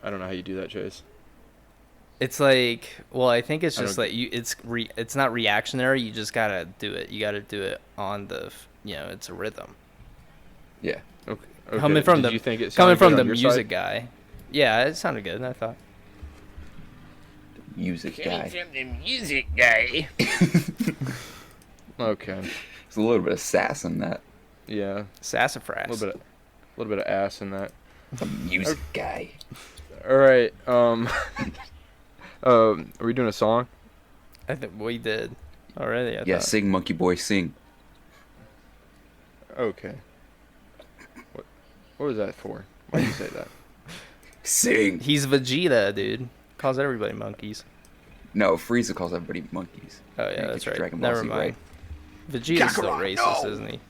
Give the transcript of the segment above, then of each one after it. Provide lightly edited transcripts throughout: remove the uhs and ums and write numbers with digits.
I don't know how you do that, Chase. It's like, well, I think it's just like it's not reactionary. You just gotta do it. You gotta do it on the, it's a rhythm. Yeah. Okay. Coming from Did you think it coming sounded from good the on your music side? guy. Yeah, it sounded good. I thought. Music guy. From the music guy. Okay. There's a little bit of sass in that. Yeah. Sassafras. A little bit of ass in that. The music guy. All right. Are we doing a song? I think we did already. I Yeah, thought. sing, monkey boy, sing. Okay. What was that for? Why did you say that? Sing. He's Vegeta, dude. Calls everybody monkeys. No, Frieza calls everybody monkeys. Oh yeah, You that's get your right. Dragon Ball Never Z mind. right. Vegeta's still Kakarot, racist, no! isn't he?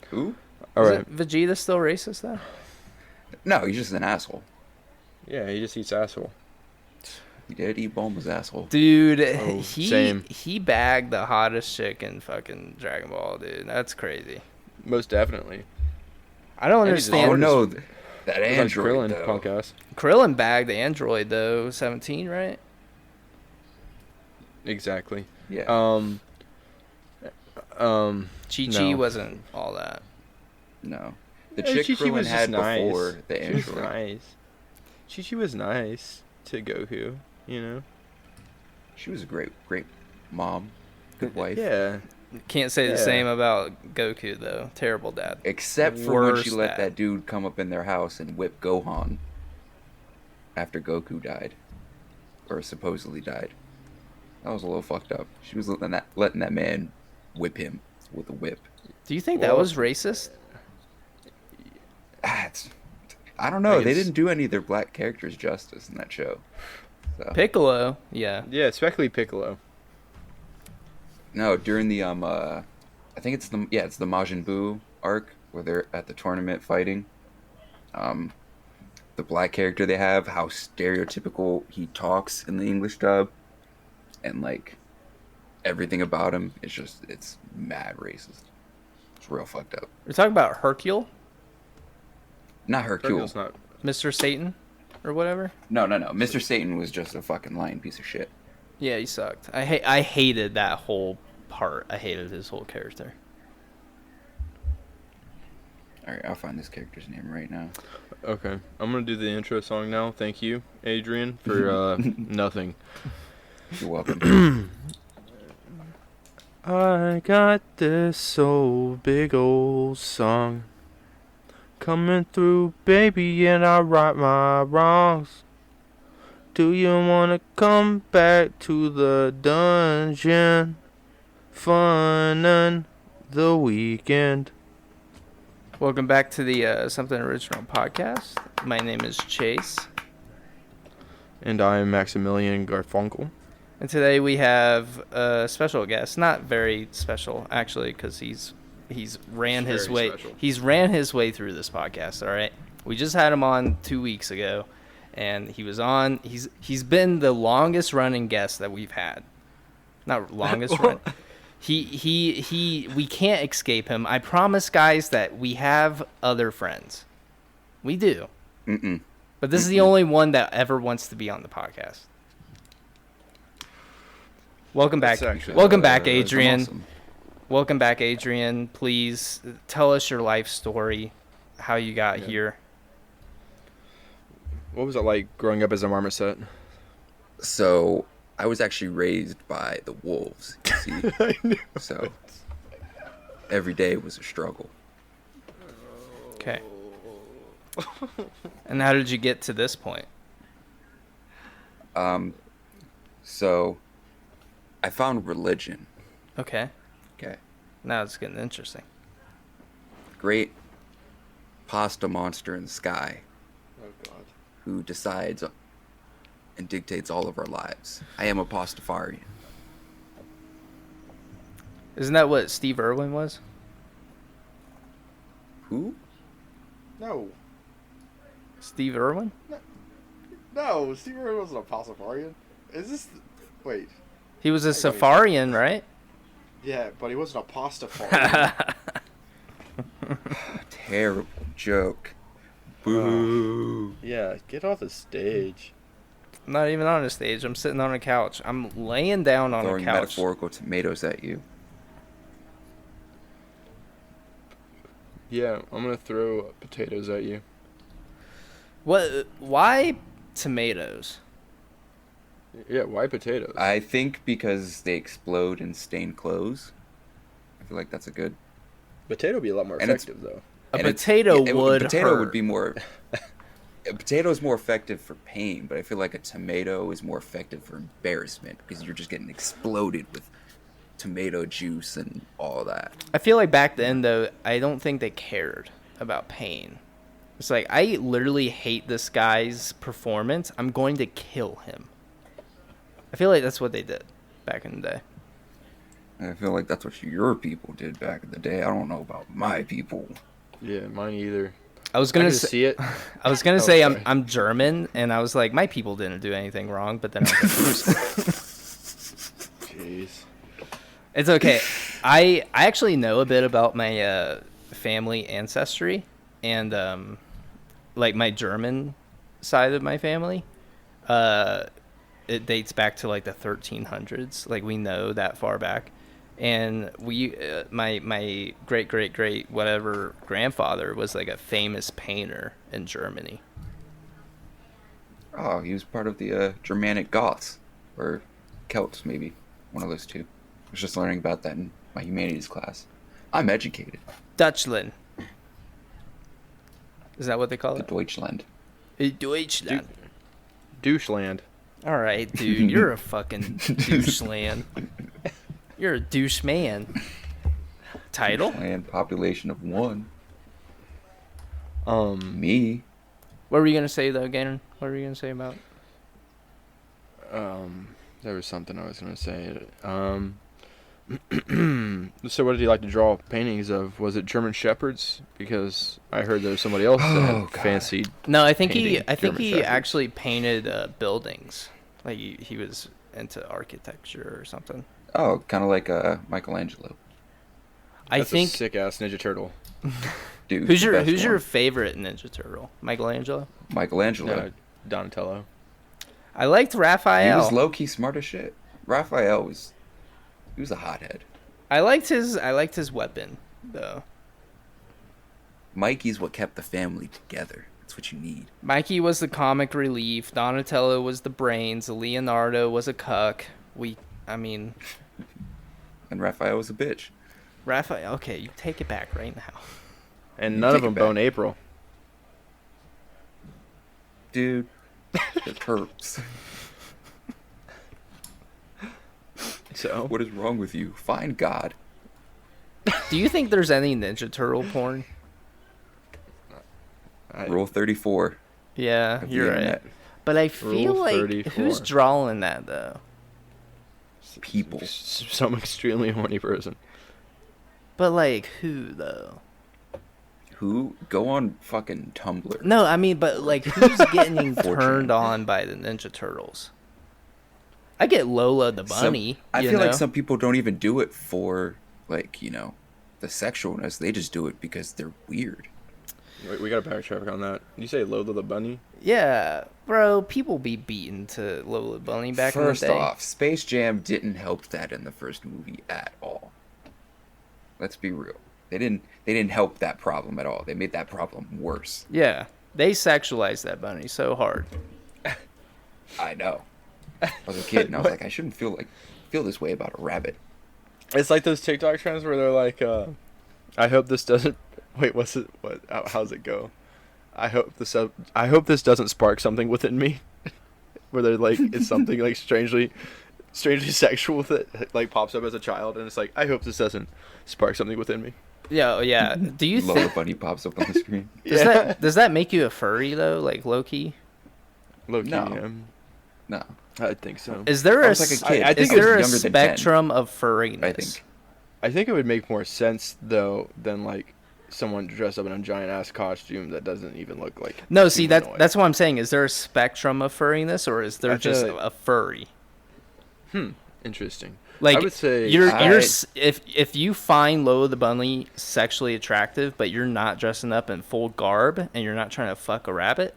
Who? All right. Isn't Vegeta still racist though? No, he's just an asshole. Yeah, he just eats asshole. He did eat Bulma's asshole. Dude, same. he bagged the hottest chick in fucking Dragon Ball, dude. That's crazy. Most definitely. I don't And he's understand. Oh no, that Bunch of android Krillin, though. punk ass. Krillin bagged the android though, 17, right? Exactly. Yeah. Chi-Chi No. wasn't all that. No. The Yeah, chick Chi-Chi Krillin was just had nice. before the She was android. nice. Chi-Chi was nice to Goku, you know? She was a great mom. Good wife. Yeah. Can't say the Yeah. same about Goku though. Terrible dad. Except for when she Worst let dad. that dude come up in their house and whip Gohan after Goku died. Or supposedly died. That was a little fucked up. She was letting that man whip him with a whip. Do you think that Well- was racist? I don't know. Like They it's- didn't do any of their black characters justice in that show. So. Piccolo, yeah. Yeah, especially Piccolo. No, during the I think it's the Majin Buu arc where they're at the tournament fighting. The black character they have, how stereotypical he talks in the English dub, and like everything about him is it's mad racist. It's real fucked up. We're talking about Hercule, Not Hercule. Hercule's not. Mr. Satan, or whatever. No. Mr. Satan was just a fucking lying piece of shit. Yeah, he sucked. I hated that whole part. I hated his whole character. Alright, I'll find this character's name right now. Okay. I'm going to do the intro song now. Thank you, Adrian, for nothing. You're welcome. I got this old big old song coming through, baby, and I right my wrongs. Do you wanna come back to the dungeon? Fun on the weekend. Welcome back to the Something Original podcast. My name is Chase, And I'm Maximilian Garfunkel. and today we have a special guest. Not very special, actually, because he's ran his Very way. special. He's ran his way through this podcast. All right, we just had him on 2 weeks ago, and he was on. He's been the longest running guest that we've had. Not longest run. We can't escape him. I promise, guys, that we have other friends. We do. Mm-mm. But this is the only one that ever wants to be on the podcast. Welcome back. That's actually- Welcome back, that's Adrian. Awesome. Welcome back, Adrian. Please tell us your life story, how you got here. What was it like growing up as a marmoset? So, I was actually raised by the wolves, you see? I knew. So, every day was a struggle. Okay. And how did you get to this point? So, I found religion. Okay. Okay. Now it's getting interesting. Great pasta monster in the sky Oh, God. who decides and dictates all of our lives. I am a pastafarian. Isn't that what Steve Irwin was? Who? No. Steve Irwin? No, Steve Irwin wasn't a pastafarian. Is this... Wait. He was a I got you. Safarian, right? Yeah, but he wasn't a pastafarian. Terrible joke. Boo. Yeah, get off the stage. I'm not even on a stage. I'm sitting on a couch. I'm laying down on a Throwing couch. metaphorical tomatoes at you. Yeah, I'm gonna throw potatoes at you. What? Why tomatoes? Yeah, why potatoes? I think because they explode and stain clothes. I feel like that's a good. Potato would be a lot more And it's- effective, though. A and potato would potato hurt. would be more. A potato is more effective for pain, but I feel like a tomato is more effective for embarrassment because you're just getting exploded with tomato juice and all that. I feel like back then, though, I don't think they cared about pain. It's like, I literally hate this guy's performance. I'm going to kill him. I feel like that's what they did back in the day. I feel like that's what your people did back in the day. I don't know about my people. Yeah, mine either. I was I gonna can say, see it. I was gonna Oh, say sorry. I'm German, and I was like, my people didn't do anything wrong, but then I was like, Jeez. it's okay. I actually know a bit about my family ancestry, and like my German side of my family. It dates back to like the 1300s. Like, we know that far back. And we, my great whatever grandfather was like a famous painter in Germany. Oh, he was part of the Germanic Goths, or Celts, maybe. One of those two. I was just learning about that in my humanities class. I'm educated. Deutschland. Is that what they call The it? Deutschland. Deutschland. Doucheland. All right, dude, you're a fucking doucheland. You're a douche man. Title? Land population of 1. Me. What were you gonna say though, Gannon? What were you gonna say about? There was something I was gonna say. So what did you like to draw paintings of? Was it German shepherds? Because I heard there was somebody else that Oh, had God. fancied. No, I think Painting he German shepherds. actually painted buildings. Like he was into architecture or something. Oh, kind of like Michelangelo. I That's think. a sick ass Ninja Turtle. Dude, Who's the your best Who's your one. favorite Ninja Turtle? Michelangelo. Michelangelo? No, Donatello. I liked He Raphael. was low key smart as shit. Raphael was. He was a hothead. I liked his weapon though. Mikey's what kept the family together. That's what you need. Mikey was the comic relief. Donatello was the brains. Leonardo was a cuck. And Raphael was a bitch. Raphael. Okay, you take it back right now. And You none of take it them back. bone April. Dude, it hurts. So What is wrong with you? Find God. Do you think there's any Ninja Turtle porn? Rule 34. Yeah, of the you're right. internet. But I feel Rule like 34. who's drawing that though? People. some extremely horny person. But like who though? Who? Go on fucking Tumblr. No, I mean, but like who's getting Fortune. turned on by the Ninja Turtles? I get Lola the bunny. I you feel like know? some people don't even do it for, like, the sexualness. They just do it because they're weird. Wait, we got to backtrack on that. Did you say Lola the bunny? Yeah, bro, people be beaten to Lola Bunny back First in the day. off, Space Jam didn't help that in the first movie at all. Let's be real. They didn't help that problem at all. They made that problem worse. Yeah, they sexualized that bunny so hard. I know. I was a kid and I was like, I shouldn't feel this way about a rabbit. It's like those TikTok trends where they're like, I hope this doesn't. Wait, what's it? What? How's it go? I hope this doesn't spark something within me. Where they're like, it's something like strangely sexual that like pops up as a child, and it's like, I hope this doesn't spark something within me. Yeah, yeah. Do you Lola think Bunny pops up on the screen. does that make you a furry though, like Loki? Low-key, No. No. I think so. Is there I a was like a kid. I think is it was there a younger than 10, spectrum of furriness? I think. I think it would make more sense though than like someone dressed up in a giant ass costume that doesn't even look like. No, see humanoid. that's what I'm saying. Is there a spectrum of furriness, or is there I feel just like- a furry? Interesting. Like I would say if you find Lola the bunny sexually attractive, but you're not dressing up in full garb and you're not trying to fuck a rabbit,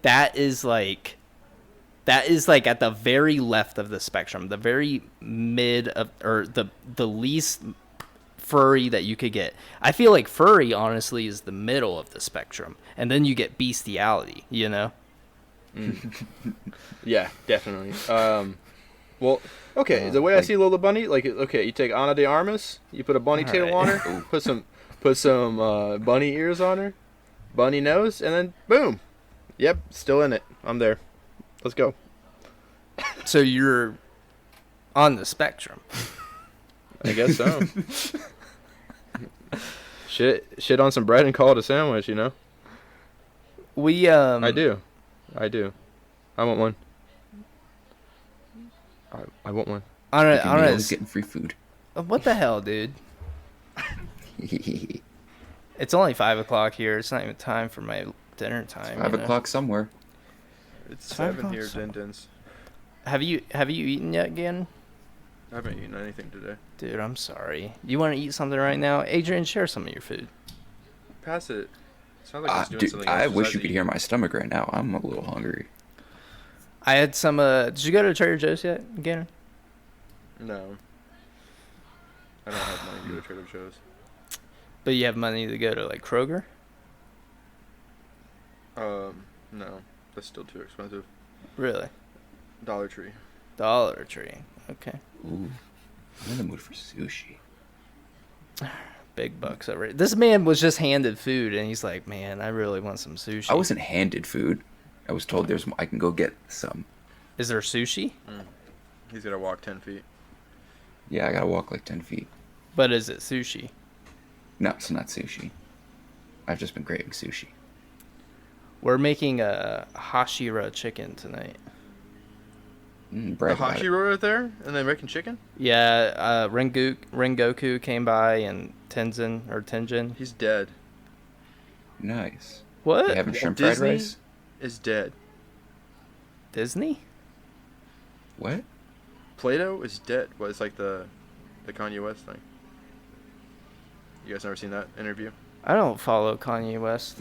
that is like at the very left of the spectrum, the very mid of, or the least furry that you could get. I feel like furry honestly is the middle of the spectrum, and then you get bestiality, you know? Yeah, definitely. Well, okay. The way I see Lola Bunny, like, okay, you take Ana de Armas, you put a bunny tail on her, put some bunny ears on her, bunny nose, and then boom. Yep, still in it. I'm there. Let's go. So you're on the spectrum. I guess so. Shit on some bread and call it a sandwich, you know? I do. I want one. I want one. Getting free food. What the hell, dude? It's only 5 o'clock here. It's not even time for my dinner time. 5 o'clock somewhere. It's 7 here, Dindins. Have you eaten yet, Gannon? I haven't eaten anything today. Dude, I'm sorry. You want to eat something right now? Adrian, share some of your food. Pass it. Sounds like he's doing Dude, something else. I wish you could hear my stomach right now. I'm a little hungry. I had some, did you go to Trader Joe's yet, Gannon? No. I don't have money to go to Trader Joe's. But you have money to go to, like, Kroger? No. That's still too expensive. Really? Dollar Tree. Dollar Tree. Okay. Ooh. I'm in the mood for sushi. Big bucks over it. This man was just handed food, and he's like, man, I really want some sushi. I wasn't handed food. I was told I can go get some. Is there sushi? He's got to walk 10 feet. Yeah, I gotta walk like 10 feet. But is it sushi? No, it's not sushi. I've just been craving sushi. We're making a hashira chicken tonight. The Hashiro right there? And then making chicken? Yeah, Rengoku came by, and Tenjin. He's dead. Nice. What? You having shrimp Disney fried rice? Is dead. Disney? What? Plato is dead. Well, it's like the Kanye West thing. You guys never seen that interview? I don't follow Kanye West.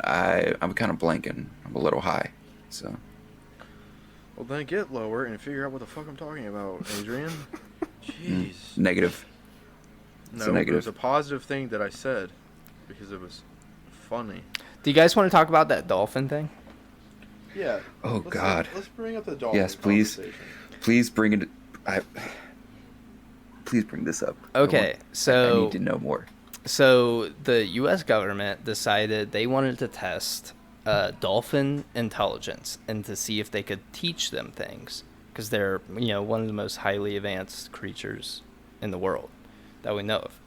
I'm kind of blanking. I'm a little high, so. Well, then get lower and figure out what the fuck I'm talking about, Adrian. Jeez. Negative. No, it was a positive thing that I said because it was funny. Do you guys want to talk about that dolphin thing? Yeah. Oh, God. Let's bring up the dolphin. Yes, please. Please bring it. Please bring this up. Okay, I need to know more. So the U.S. government decided they wanted to test dolphin intelligence and to see if they could teach them things, because they're, one of the most highly advanced creatures in the world that we know of.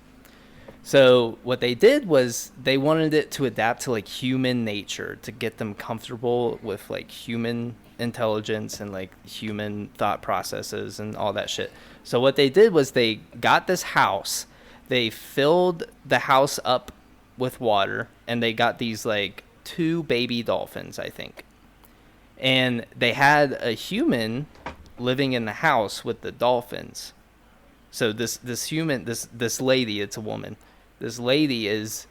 So what they did was they wanted it to adapt to like human nature, to get them comfortable with like human intelligence and like human thought processes and all that shit. So what they did was they got this house, they filled the house up with water, and they got these like 2 baby dolphins, I think. And they had a human living in the house with the dolphins. So this lady, it's a woman. This lady is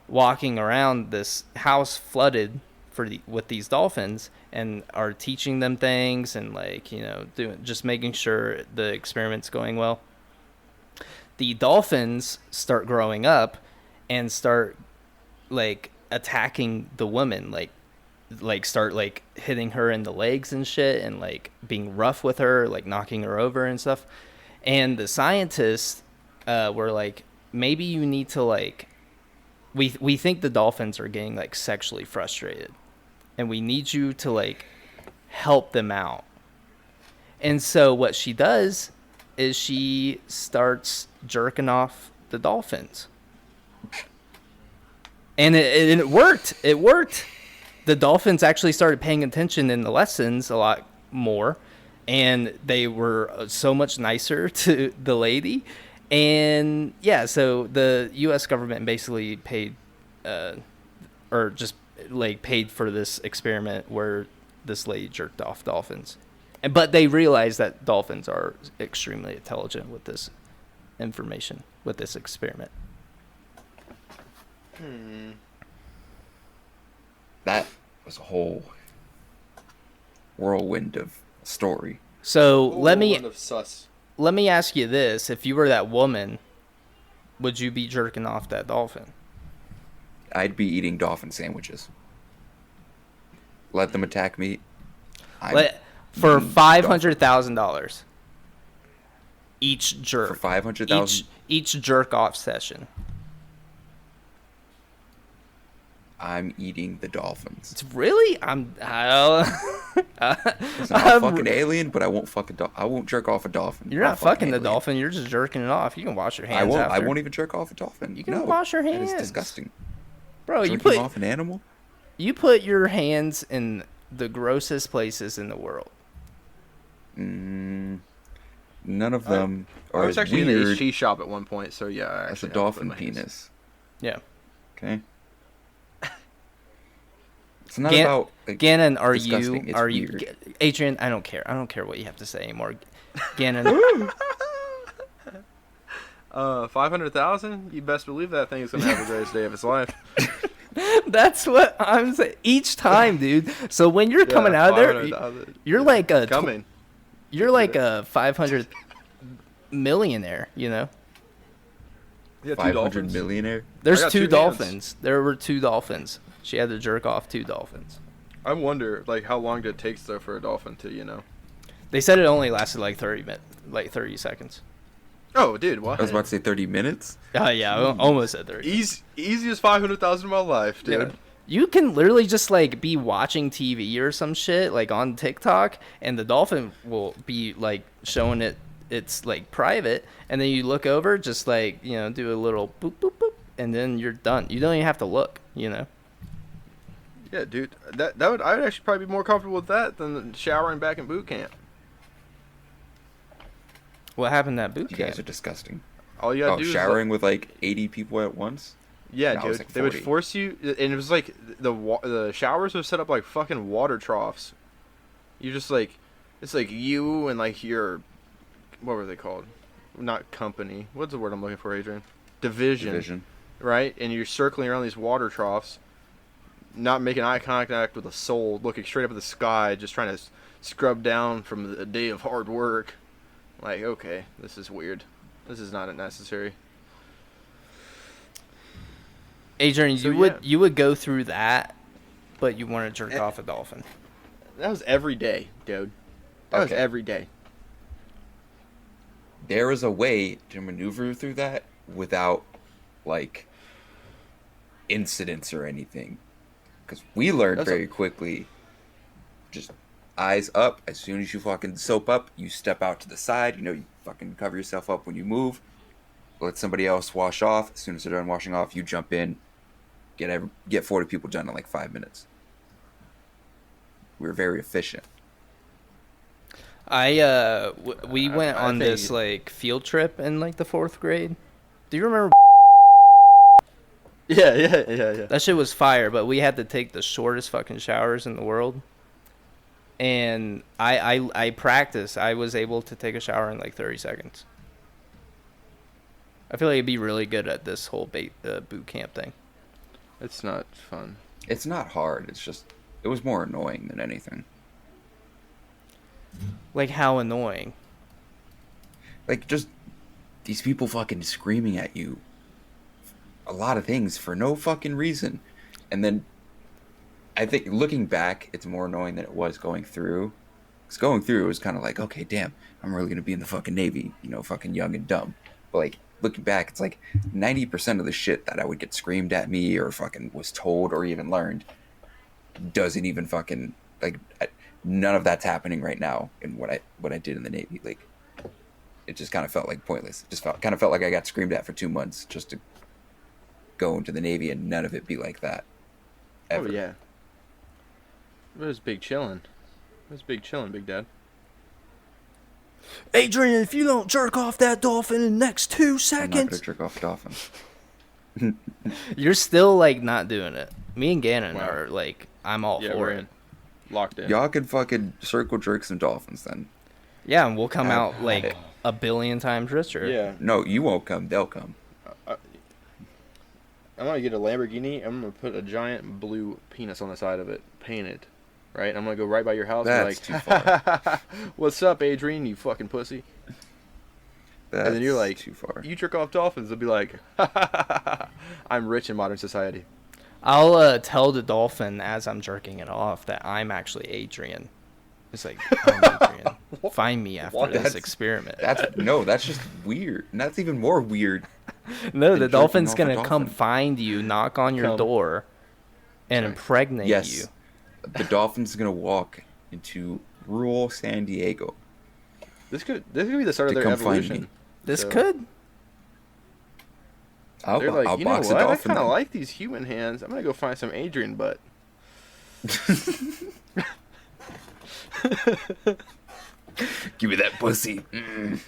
walking around this house flooded with these dolphins, and are teaching them things and like, just making sure the experiment's going well. The dolphins start growing up and start like attacking the woman, like start like hitting her in the legs and shit, and like being rough with her, like knocking her over and stuff. And the scientists were like, maybe you need to like, we think the dolphins are getting like sexually frustrated, and we need you to like help them out. And so what she does is she starts jerking off the dolphins. And it worked. It worked. The dolphins actually started paying attention in the lessons a lot more, and they were so much nicer to the lady. And yeah, so the U.S. government basically paid, paid for this experiment where this lady jerked off dolphins. But they realize that dolphins are extremely intelligent with this information, with this experiment. That was a whole whirlwind of story. So let Sus. me ask you this: if you were that woman, would you be jerking off that dolphin? I'd be eating dolphin sandwiches. Let them attack me. For $500,000 each jerk. For 500,000, Each jerk off session. I'm eating the dolphins. It's really? Listen, I'm fucking alien, but I won't I won't jerk off a dolphin. You're not fucking the alien. dolphin. You're just jerking it off. You can wash your hands. I won't even jerk off a dolphin. You can wash your hands. That is disgusting. Bro, Jerking off an animal? You put your hands in the grossest places in the world. None of them are I was as actually weird in the HT shop at one point, so yeah. I as a actually have dolphin put my hands- penis. Yeah. Okay. It's not about like, Gannon, are disgusting. you It's are weird. you Adrian, I don't care. I don't care what you have to say anymore. Gannon. 500,000? You best believe that thing is gonna have the greatest day of its life. That's what I'm saying each time, dude. So when you're coming out of there, 500,000. you're like a Coming. you're like a 500 millionaire, you know? Yeah, 500 millionaire. There's I got 2 2 dolphins. hands. There were 2 dolphins. She had to jerk off 2 dolphins. I wonder, like, how long did it take though for a dolphin to, They said it only lasted like 30 seconds. Oh, dude, what? I was about to say 30 minutes. Yeah, almost at 30. Easiest 500,000 of my life, dude. Yeah. You can literally just like be watching TV or some shit like on TikTok, and the dolphin will be like showing it's like private, and then you look over, just like do a little boop boop boop, and then you're done. You don't even have to look, Yeah, dude. I would actually probably be more comfortable with that than showering back in boot camp. What happened at boot You camp? guys are disgusting. All you gotta do Showering with like 80 people at once? Yeah, No, it dude. was like They would 40. force you, and it was like the showers were set up like fucking water troughs. You just like, it's like you and like your, what were they called? Not company. What's the word I'm looking for, Adrian? Division. Right? And you're circling around these water troughs, not making eye contact with a soul, looking straight up at the sky, just trying to scrub down from a day of hard work. Like, okay, this is weird. This is not necessary. Adrian, So, you would go through that, but you want to jerk off a dolphin. That was every day, dude. That was Okay. every day. There is a way to maneuver through that without like incidents or anything. Because we learned very quickly, just eyes up. As soon as you fucking soap up, you step out to the side. You fucking cover yourself up when you move. Let somebody else wash off. As soon as they're done washing off, you jump in. Get 40 people done in like 5 minutes. We're very efficient. We went I on think this like field trip in like the 4th grade. Do you remember? Yeah. That shit was fire, but we had to take the shortest fucking showers in the world. And I practiced. I was able to take a shower in like 30 seconds. I feel like I'd be really good at this whole boot camp thing. It's not fun. It's not hard. It was more annoying than anything. Like, how annoying. Like, just these people fucking screaming at you a lot of things for no fucking reason. And then I think looking back, it's more annoying than it was going through. Because going through, it was kind of like, okay, damn, I'm really going to be in the fucking Navy, fucking young and dumb. But, like, looking back, it's like 90% of the shit that I would get screamed at me or fucking was told or even learned doesn't even fucking, like, none of that's happening right now in what I did in the Navy. Like, it just kind of felt like pointless. It just kind of felt like I got screamed at for 2 months just to go into the Navy and none of it be like that. Ever. Oh, yeah. It was big chillin'. Big Dad. Adrian, if you don't jerk off that dolphin in the next 2 I'm not seconds, gonna jerk off a dolphin. you're still like not doing it. Me and Gannon Wow. are like, I'm all Yeah, for we're it. in. Locked in. Y'all can fucking circle jerk some dolphins then. Yeah, and we'll come Have out at like it. a billion times richer. Yeah. No, you won't come. They'll come. I'm gonna get a Lamborghini. I'm gonna put a giant blue penis on the side of it, painted. Right? I'm gonna go right by your house. That's and too like, far. "What's up, Adrian? You fucking pussy." That's And then you're like, too far. "You jerk off dolphins." They'll be like, "I'm rich in modern society." I'll tell the dolphin as I'm jerking it off that I'm actually Adrian. It's like, I'm Adrian. Find me after What? this That's- experiment. That's just weird. And that's even more weird. No, the jerking dolphin's off a gonna come dolphin. find you, knock on your Come. door, and Sorry. impregnate Yes. you. The dolphin's gonna walk into rural San Diego. This could be the start of To their come find evolution. me. This So- could. They're like, I'll you know box what? a I dolphin. kind of then. like these human hands. I'm gonna go find some Adrian butt. Give me that pussy. Mm.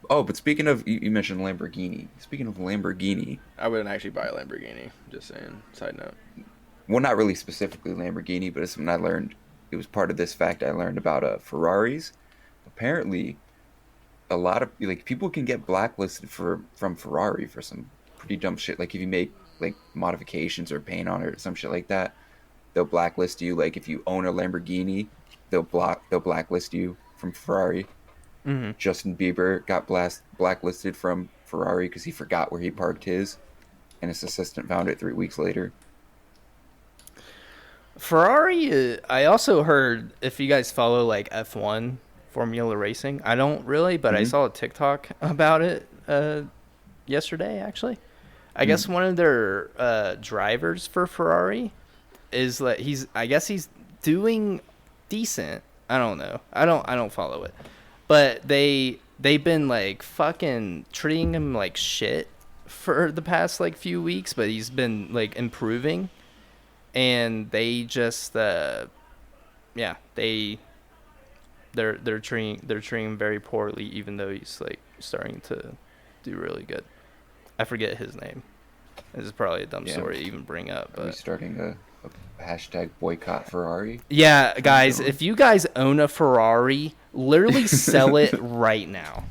Oh, but speaking of, you mentioned Lamborghini. Speaking of Lamborghini, I wouldn't actually buy a Lamborghini. Just saying. Side note. well, not really specifically Lamborghini, but it's something I learned. It was part of this fact I learned about Ferraris. Apparently, a lot of people can get blacklisted from Ferrari for some pretty dumb shit. Like if you make like modifications or paint on it or some shit like that, they'll blacklist you. Like if you own a Lamborghini, they'll blacklist you from Ferrari. Mm-hmm. Justin Bieber got blacklisted from Ferrari because he forgot where he parked his, and his assistant found it 3 weeks later. Ferrari, I also heard, if you guys follow like F1 Formula Racing, I don't really, but I Mhm. saw a TikTok about it yesterday, actually. I guess one of their drivers for Ferrari is like he's doing decent. I don't know. I don't follow it. But they've been like fucking treating him like shit for the past like few weeks, but he's been like improving. And they just they're treating him very poorly, even though he's like starting to do really good. I forget his name. This is probably a dumb Yeah. story to even bring up, Are we but starting a hashtag boycott Ferrari? yeah, guys, if you guys own a Ferrari, literally sell it right now.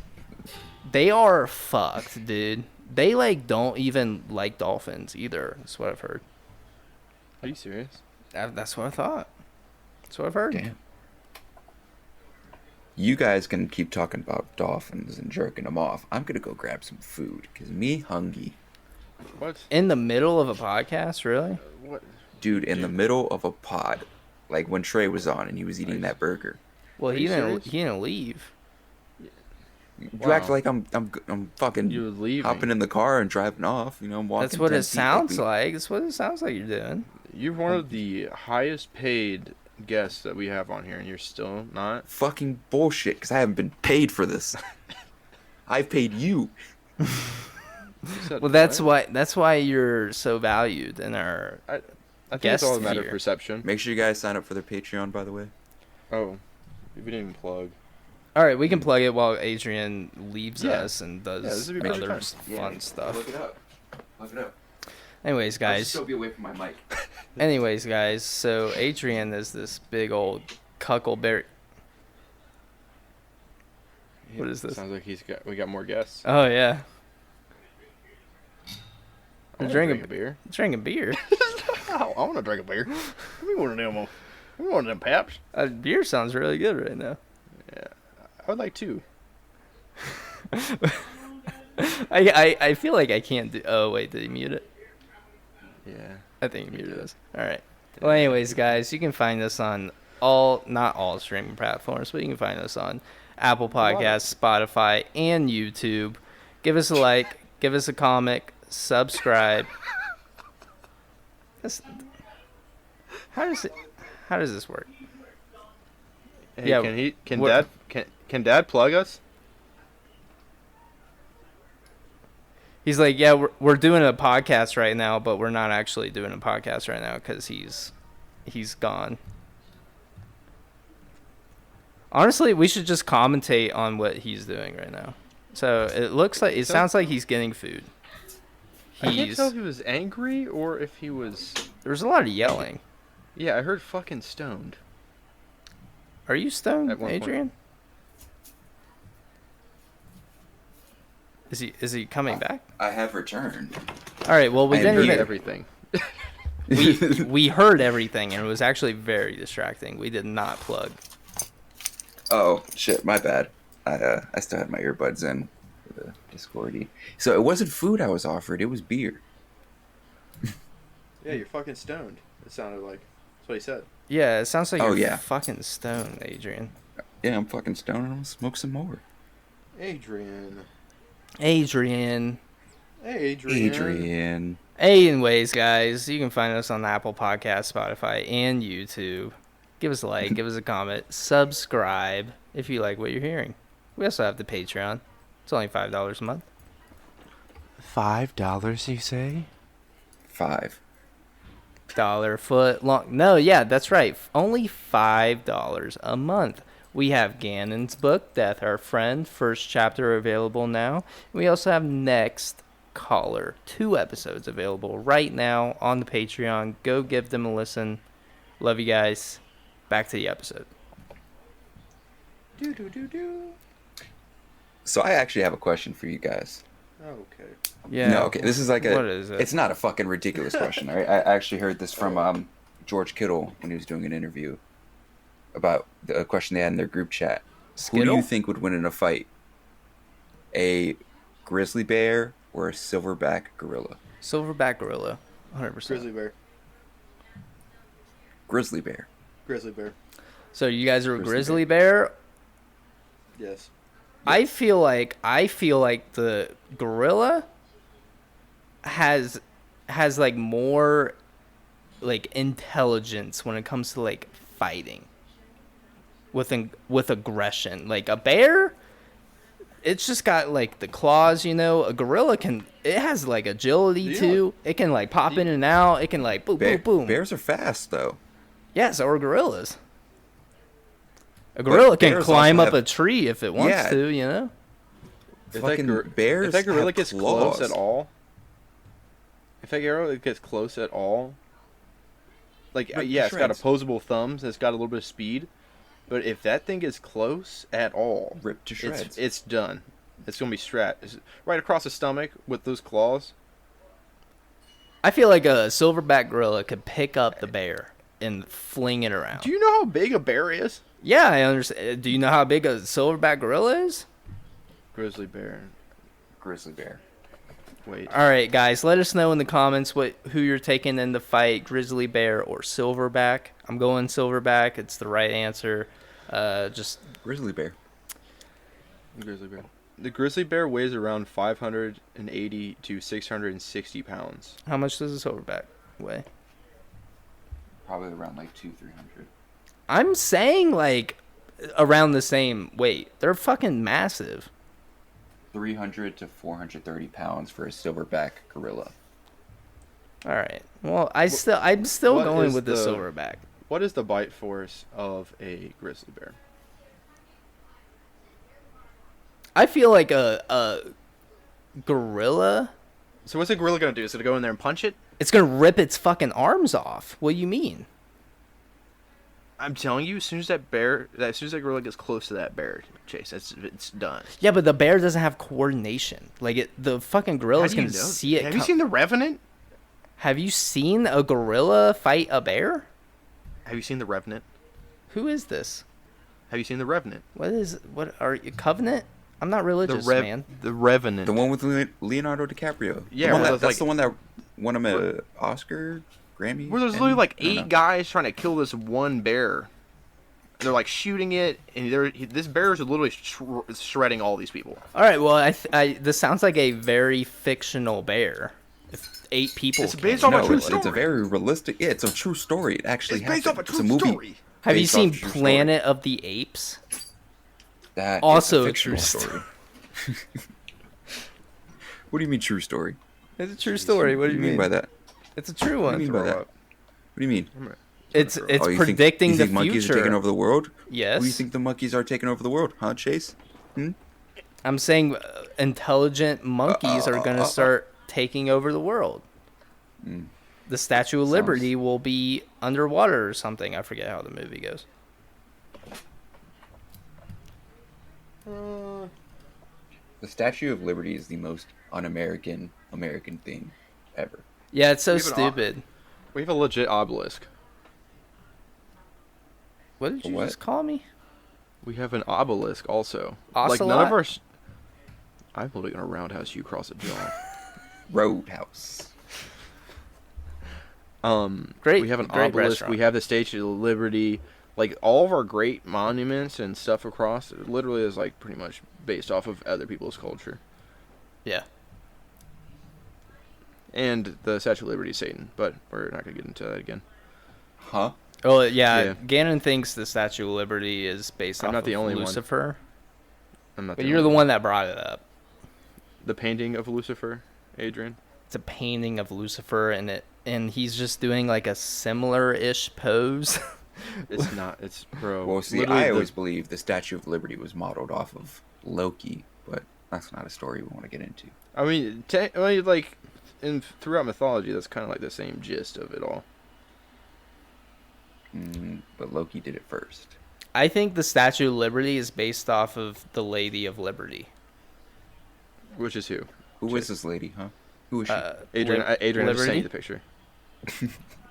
They are fucked, dude. They like don't even like dolphins either. That's what I've heard. Are you serious? That's what I thought. That's what I've heard. Damn. You guys can keep talking about dolphins and jerking them off. I'm gonna go grab some food because me hungry. What? In the middle of a podcast, really? What? Dude, in the middle of a pod, like when Trey was on and he was eating that burger. Well, Are he you didn't. serious? He didn't leave. You Wow. act like I'm fucking You was leaving. hopping in the car and driving off. You know, I'm walking. That's what 10 it feet sounds we- like. That's what it sounds like you're doing. You're one of the highest paid guests that we have on here, and you're still not. Fucking bullshit, because I haven't been paid for this. I've paid you. You said Well, that's what? why. That's why you're so valued in our. I think guest it's all a matter here. of perception. Make sure you guys sign up for their Patreon, by the way. Oh, we didn't even plug. All right, we can plug it while Adrian leaves Yeah. us and does Yeah, this would be other perfect fun stuff. Look it up. Look it up. Anyways, I'll guys. still be away from my mic. Anyways, guys. So Adrian is this big old cuckleberry. What is this? Sounds like we got more guests. Oh yeah, I wanna drinking- drink a beer. drinking beer. I want to drink a beer. Give me one of them. Give me one of them paps. Beer sounds really good right now. I would like two. I feel like I can't do. Oh wait, did he mute it? Yeah. I think he muted us. All right. Well, anyways, guys, you can find us on not all streaming platforms, but you can find us on Apple Podcasts, Spotify, and YouTube. Give us a like, give us a comment, subscribe. How does this work? Hey, Yeah, can Dad plug us? He's like, yeah, we're doing a podcast right now, but we're not actually doing a podcast right now because he's gone. Honestly, we should just commentate on what he's doing right now. So it sounds like he's getting food. I can't tell if he was angry or if he was... There was a lot of yelling. Yeah, I heard fucking stoned. Are you stoned, At one point. Adrian? Is he coming back? I have returned. All right. Well, we I didn't Heard even. everything. We heard everything, and it was actually very distracting. We did not plug. Oh shit, my bad. I still had my earbuds in for the Discordy. So it wasn't food I was offered; it was beer. Yeah, you're fucking stoned. It sounded like. That's what he said. Yeah, it sounds like Oh, you're yeah. fucking stoned, Adrian. Yeah, I'm fucking stoned and I'm gonna smoke some more. Adrian. Adrian. Hey, Adrian. Adrian. Anyways, guys, you can find us on Apple Podcasts, Spotify, and YouTube. Give us a like, give us a comment, subscribe if you like what you're hearing. We also have the Patreon. It's only $5 a month. $5, you say? $5. Foot long. No, yeah, that's right. Only $5 a month. We have Ganon's book, Death Our Friend, first chapter available now. We also have Next Caller, 2 episodes available right now on the Patreon. Go give them a listen. Love you guys. Back to the episode. Do do do do. So I actually have a question for you guys. Okay. Yeah. No, okay. This is like a. What is it? It's not a fucking ridiculous question. All right? I actually heard this from George Kittle when he was doing an interview about a question they had in their group chat. Who do Skittle? you think would win in a fight? A grizzly bear or a silverback gorilla? Silverback gorilla. 100%. Grizzly bear. Grizzly bear. Grizzly bear. So you guys are a Grizzly grizzly bear? Yes. I feel like the gorilla has like more like intelligence when it comes to like fighting with aggression. Like a bear, it's just got like the claws, you know. A gorilla it has like agility Yeah. too. It can like pop in and out. It can like boom boom boom. Bears are fast though. Yeah, so are gorillas. A gorilla can bears climb also up have- a tree if it wants Yeah. to, you know. Fucking bears. If that gorilla have gets claws. close at all, like But yeah, it's got shreds. opposable thumbs. It's got a little bit of speed, but if that thing gets close at all, Ripped to shreds. it's done. It's gonna be it's right across the stomach with those claws. I feel like a silverback gorilla could pick up the bear and fling it around. Do you know how big a bear is? Yeah, I understand. Do you know how big a silverback gorilla is? Grizzly bear. Grizzly bear. Wait. All right, guys, let us know in the comments who you're taking in the fight, grizzly bear or silverback. I'm going silverback. It's the right answer. Just Grizzly bear. Grizzly bear. The grizzly bear weighs around 580 to 660 pounds. how much does a silverback weigh? Probably around like 200-300. I'm saying like around the same weight. They're fucking massive. 300 to 430 pounds for a silverback gorilla. All right. Well, I'm still what going is with the the- silverback. What is the bite force of a grizzly bear? I feel like a gorilla. So what's a gorilla gonna do? Is it gonna go in there and punch it? It's gonna rip its fucking arms off. What do you mean? I'm telling you, as soon as that gorilla gets close to that bear, Chase, it's done. Yeah, but the bear doesn't have coordination. Like the fucking gorilla's How do gonna you know? see it. Have you seen The Revenant? Have you seen a gorilla fight a bear? Have you seen The Revenant? Who is this? Have you seen The Revenant? What are you, Covenant? I'm not religious, man. The Revenant. The one with Leonardo DiCaprio. Yeah, The one where that's there's, like- the one that won him an Oscar, Grammy. Where there's Emmy? literally like I don't 8 know. guys trying to kill this one bear. They're like shooting it, and this bear is literally shredding all these people. All right, well, this sounds like a very fictional bear. If 8 people. It's can based off a kill true it. story. It's a very realistic. Yeah, it's a true story. It actually It's based happened. off a It's true movie story. Have you based off seen true story. Planet of the Apes? That Also is a a true fictional story. What do you mean true story? It's a true story. What What do you mean by that? It's a true What one. do you mean by that? What do you mean? It's Oh, you think- predicting you think the monkeys future. are taking over the world? Yes. Who do you think the monkeys are taking over the world? Huh, Chase? I'm saying intelligent monkeys are gonna start taking over the world. Mm. The Statue of Liberty will be underwater or something. I forget how the movie goes. The Statue of Liberty is the most un-American American thing ever. Yeah, it's so We have an stupid. We have a legit obelisk. What did you What? just call me? We have an obelisk also. Ocelot? Like none of our. I'm literally gonna roundhouse you across the jaw. Roadhouse. Great. We have an great obelisk. restaurant. We have the Statue of Liberty. Like all of our great monuments and stuff across, it literally is like pretty much based off of other people's culture. Yeah. And the Statue of Liberty is Satan, but we're not gonna get into that again. Huh? Oh yeah, Yeah. Gannon thinks the Statue of Liberty is based I'm off not the of only one. Lucifer. I'm not. But you're the one that brought it up. The painting of Lucifer, Adrian. It's a painting of Lucifer, and he's just doing like a similar-ish pose. It's not. It's bro. Well, see, literally I always believed the Statue of Liberty was modeled off of Loki, but that's not a story we want to get into. I mean, like, throughout mythology, that's kind of like the same gist of it all. But Loki did it first. I think the Statue of Liberty is based off of the Lady of Liberty. Which is who? Who is this lady, huh? Who is she? Adrian. Adrian, I just sent Liberty? you the picture.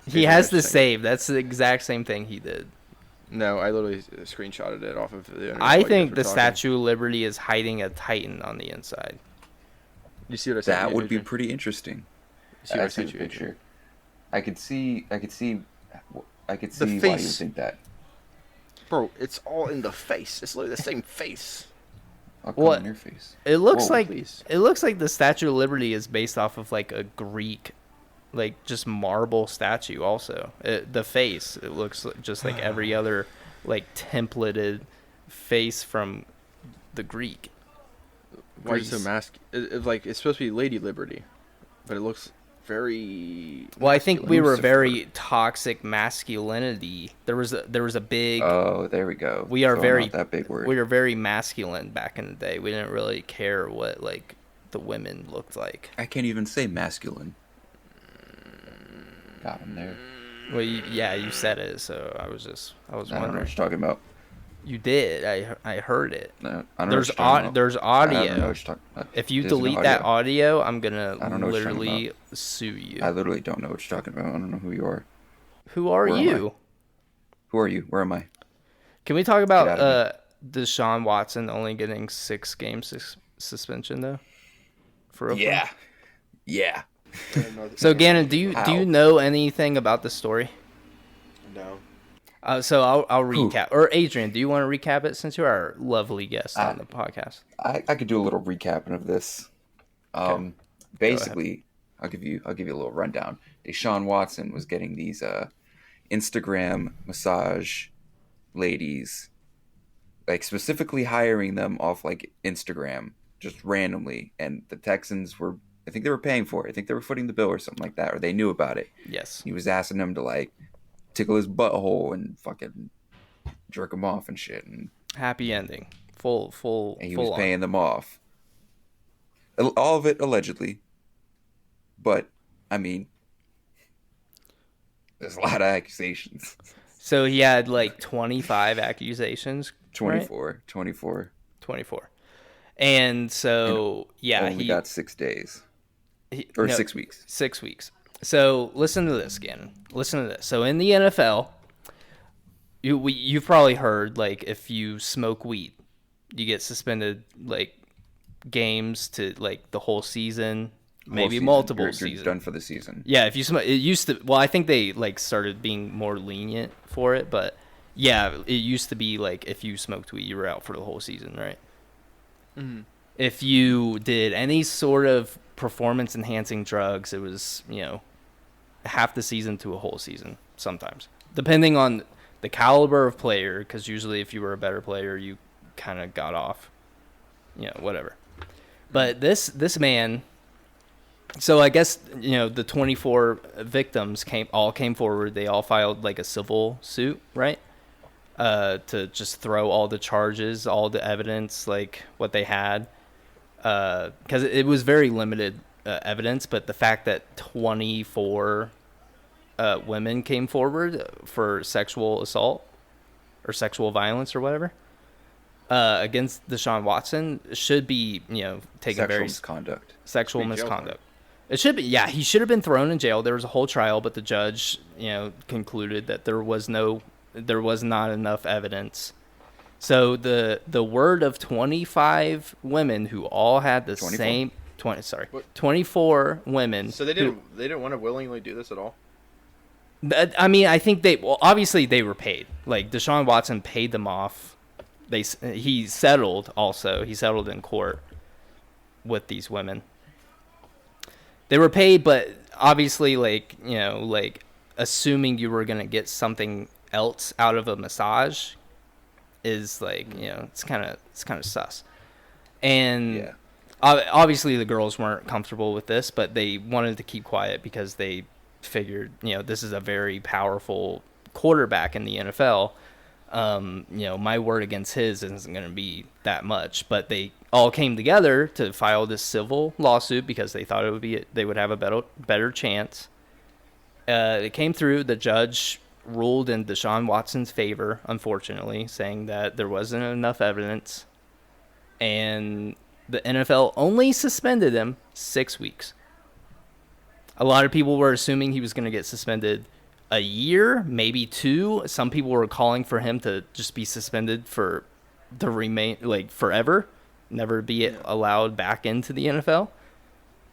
He has the save. That's the exact same thing he did. No, I literally screenshotted it off of the internet. I while you think guys the were talking. Statue of Liberty is hiding a Titan on the inside. You see what I sent That you, would be Adrian? pretty interesting. You see what I I see sent the you, picture. Adrian? I could see why you would face. think that. Bro, it's all in the face. It's literally the same face. I'll come What? in your face. It looks Whoa, like please. it looks like the Statue of Liberty is based off of like a Greek, like just marble statue. Also, the face it looks just like every other like templated face from the Greek. Why is it so Greece. masculine? Like, it's supposed to be Lady Liberty, but it looks very. Well, I think we were Lucifer. very toxic masculinity. There was a big. Oh, there we go. We are Throwing very out that big word. We were very masculine back in the day. We didn't really care what like the women looked like. I can't even say masculine. Got him there. Well, you said it, so I was I don't know what wondering. you're talking about. You did. I heard it. No, I don't know There's what you're talking about. there's I don't know audio. what you're talking about. If you There's an delete that audio, I'm I gonna don't know what you're talking literally sue you. I literally don't know what you're talking about. I don't know who you are. Who are Where am you? Who are you? Where am I? Can we talk about Get out Deshaun Watson only getting 6 games suspension though? For real? Yeah. So Gannon, do you How? know anything about the story? No. So I'll recap. Or Adrian, do you want to recap it since you're our lovely guest on the podcast? I could do a little recapping of this. Basically, I'll give you a little rundown. Deshaun Watson was getting these Instagram massage ladies, like specifically hiring them off like Instagram just randomly, and the Texans were, I think they were paying for it. I think they were footing the bill or something like that, or they knew about it. Yes. He was asking them to like tickle his butthole and fucking jerk him off and shit, and Happy ending. Full. he full was on. paying them off. All of it allegedly, but I mean, there's a lot of accusations. So he had like 25 accusations. 24, Right? 24. 24. And so Only he got 6 days no, 6 weeks. 6 weeks. So listen to this, Gannon. Listen to this. So in the NFL, you've probably heard like if you smoke weed, you get suspended like games to like the whole season, maybe Whole season. multiple You're seasons. done for the season. Yeah, if you smoke, it used to. Well, I think they like started being more lenient for it, but yeah, it used to be like if you smoked weed, you were out for the whole season, right? Mm-hmm. If you did any sort of performance enhancing drugs, it was half the season to a whole season sometimes, depending on the caliber of player. Because usually, if you were a better player, you kind of got off, whatever. But this man. So I guess the 24 victims came forward. They all filed like a civil suit, right? To just throw all the charges, all the evidence, like what they had, because it was very limited evidence, but the fact that 24 women came forward for sexual assault or sexual violence or whatever against Deshaun Watson should be, taken Sexual very misconduct. sexual Be jail time. misconduct. It should be, yeah. He should have been thrown in jail. There was a whole trial, but the judge, concluded that there was not enough evidence. So the word of 25 women who all had the 24? same What? 24 women. So they didn't want to willingly do this at all. I mean, I think obviously they were paid. Like Deshaun Watson paid them off. He settled also. He settled in court with these women. They were paid, but obviously, like assuming you were gonna get something else out of a massage is like, it's kind of sus. And Yeah. obviously the girls weren't comfortable with this, but they wanted to keep quiet because they figured, this is a very powerful quarterback in the NFL. My word against his isn't going to be that much, but they all came together to file this civil lawsuit because they thought they would have a better chance. It came through. The judge ruled in Deshaun Watson's favor, unfortunately, saying that there wasn't enough evidence, and the NFL only suspended him 6 weeks. A lot of people were assuming he was going to get suspended a year, maybe 2. Some people were calling for him to just be suspended for the forever, never be allowed back into the NFL.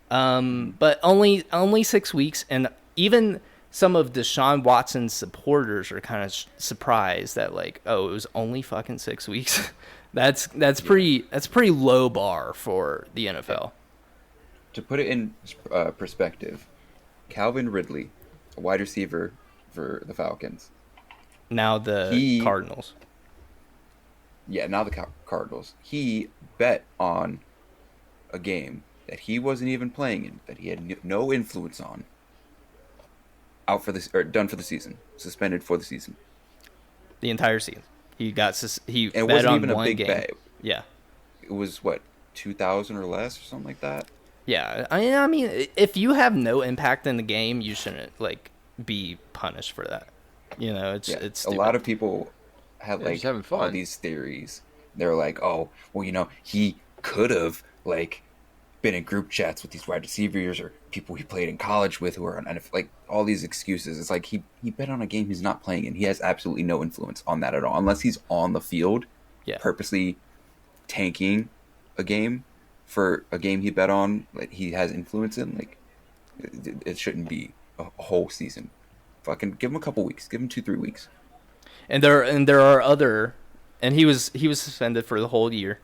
But only 6 weeks, and even some of Deshaun Watson's supporters are kind of surprised that it was only fucking 6 weeks. that's pretty low bar for the NFL. To put it in perspective, Calvin Ridley, a wide receiver for the Falcons. Now the Cardinals. Yeah, now the Cardinals. He bet on a game that he wasn't even playing in, that he had no influence on. Out for this, or done for the season, suspended for the season. The entire season. He got he And it bet wasn't on even a one big game. bet. Yeah. It was what, 2,000 or less, or something like that. Yeah, I mean, if you have no impact in the game, you shouldn't be punished for that. It's A stupid. lot of people have Yeah, just having fun. all these theories. They're like, oh, well, he could have been in group chats with these wide receivers or people he played in college with who are on NFL, all these excuses. It's like he bet on a game he's not playing in. He has absolutely no influence on that at all, unless he's on the field, purposely tanking a game for a game he bet on that he has influence in. It shouldn't be a whole season. Fucking give him a couple weeks. Give him 2-3 weeks. And there are other, and he was suspended for the whole year.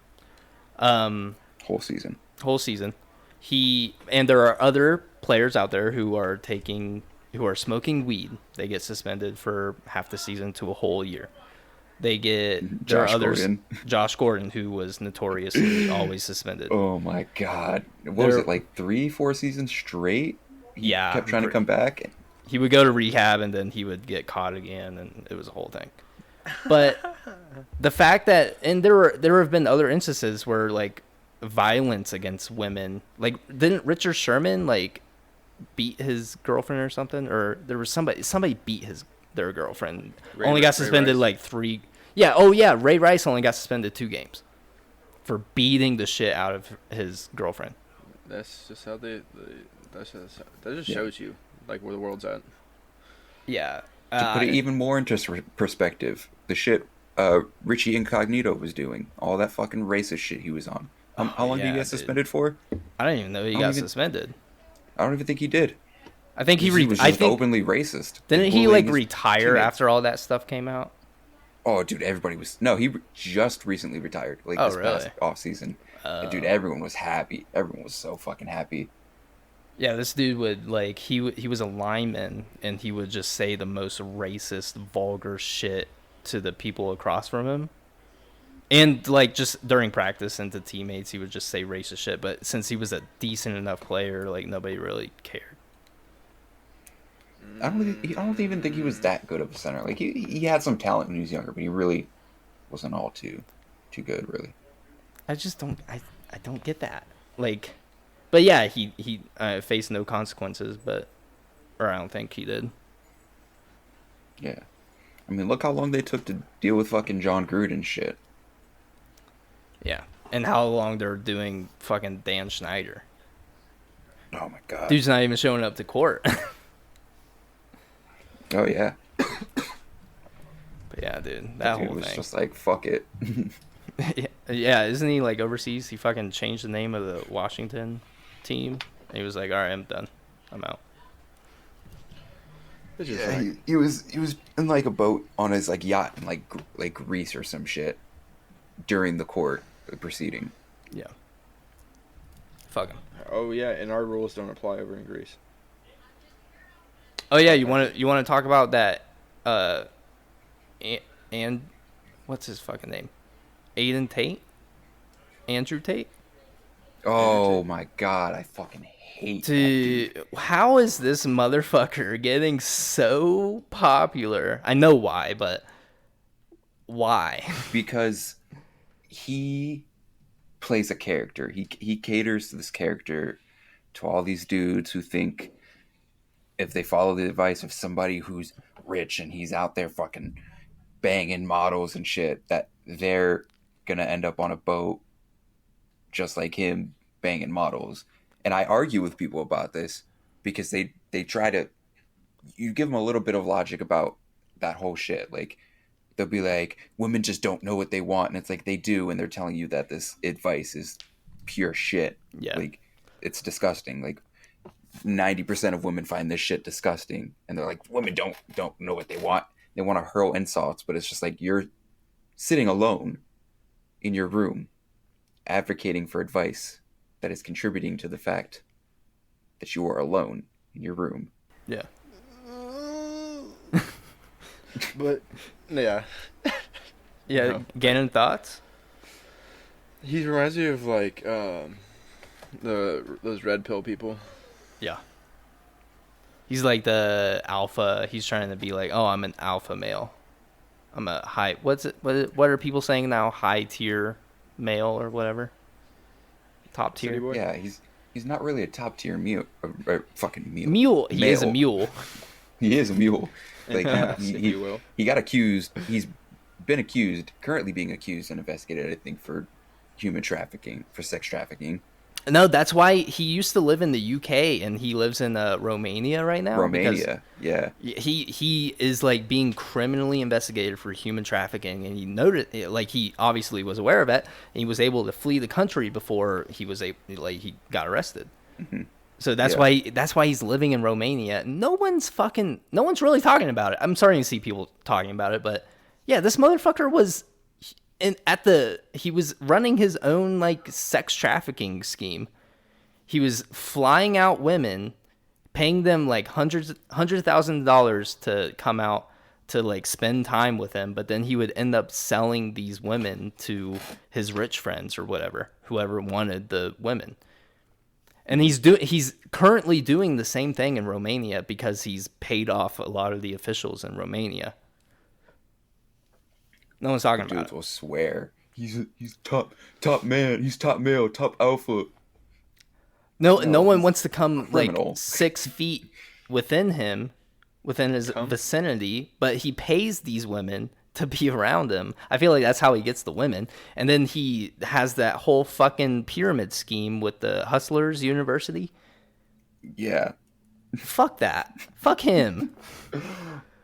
Whole season. And there are other players out there who are smoking weed. They get suspended for half the season to a whole year. Josh Gordon, who was notoriously always suspended. Oh my God. What was it, 3-4 seasons straight? He kept trying to come back. He would go to rehab and then he would get caught again, and it was a whole thing. But the fact that, and there have been other instances where violence against women, didn't Richard Sherman beat his girlfriend or something, or there was somebody beat their girlfriend, got suspended 3. Yeah, Ray Rice only got suspended 2 games for beating the shit out of his girlfriend. That's just how that just shows you where the world's at. Yeah. To put it even more into perspective, the shit Richie Incognito was doing, all that fucking racist shit he was on. How long did he get suspended for? I don't even know he got suspended. I don't even think he did. I think he was just openly racist. Didn't he retire after all that stuff came out? Oh, dude, everybody was... No, he just recently retired. This past off-season. Dude, everyone was happy. Everyone was so fucking happy. Yeah, this dude would, he was a lineman, and he would just say the most racist, vulgar shit to the people across from him. And, just during practice and to teammates, he would just say racist shit. But since he was a decent enough player, nobody really cared. I don't even think he was that good of a center. He had some talent when he was younger, but he really wasn't all too good, really. I just don't. I don't get that. But yeah, he faced no consequences, or I don't think he did. Yeah. I mean, look how long they took to deal with fucking John Gruden shit. Yeah, and how long they're doing fucking Dan Schneider. Oh my god. Dude's not even showing up to court. Oh yeah. But yeah, dude, that Dude whole was thing. just like, fuck it. Yeah, isn't he like overseas? He fucking changed the name of the Washington team. And he was like, all right, I'm done. I'm out. Yeah, he was in like a boat on his like yacht in like Greece or some shit during the court proceeding. Yeah. Fuck him. Oh yeah, and our rules don't apply over in Greece. Oh yeah, you want to talk about that? And what's his fucking name? Aiden Tate? Andrew Tate? Oh my god, I fucking hate that Dude, dude. how is this motherfucker getting so popular? I know why, but why? Because he plays a character. He caters to this character to all these dudes who think if they follow the advice of somebody who's rich and he's out there fucking banging models and shit, that they're gonna end up on a boat just like him banging models. And I argue with people about this because they try to, you give them a little bit of logic about that whole shit. Like, they'll be like, women just don't know what they want. And it's like, they do. And they're telling you that this advice is pure shit. Yeah. Like, it's disgusting. Like, 90% of women find this shit disgusting. And they're like, women don't know what they want. They want to hurl insults, but it's just like, you're sitting alone in your room advocating for advice that is contributing to the fact that you are alone in your room. Yeah. But yeah, Yeah, No. Gannon, thoughts? he reminds me of like those red pill people. Yeah. He's like the alpha. He's trying to be like, oh, I'm an alpha male. I'm a high. What are people saying now? High tier male or whatever. Top City tier. boy? Yeah, he's not really a top tier mule, fucking mule. Mule. He is a Male. mule. He is a mule. Like If you will. he got accused. He's been accused, currently being accused and investigated, I think, for human trafficking, for sex trafficking. No, that's why he used to live in the UK and he lives in Romania right now. Romania, yeah. He is like being criminally investigated for human trafficking, and he noted like he obviously was aware of it, and he was able to flee the country before he got arrested. Mm-hmm. So that's Yeah. why he's living in Romania. No one's really talking about it. I'm starting to see people talking about it, but yeah, this motherfucker was he was running his own like sex trafficking scheme. He was flying out women, paying them like $100,000 to come out to like spend time with him, but then he would end up selling these women to his rich friends or whoever wanted the women. And he's currently doing the same thing in Romania because he's paid off a lot of the officials in Romania. No one's talking about Dudes it. will swear he's top man. He's top male, top alpha. No one he's wants to come criminal. like 6 feet within his vicinity, but he pays these women to be around him. I feel like that's how he gets the women. And then he has that whole fucking pyramid scheme with the Hustlers University. Yeah. Fuck that. Fuck him.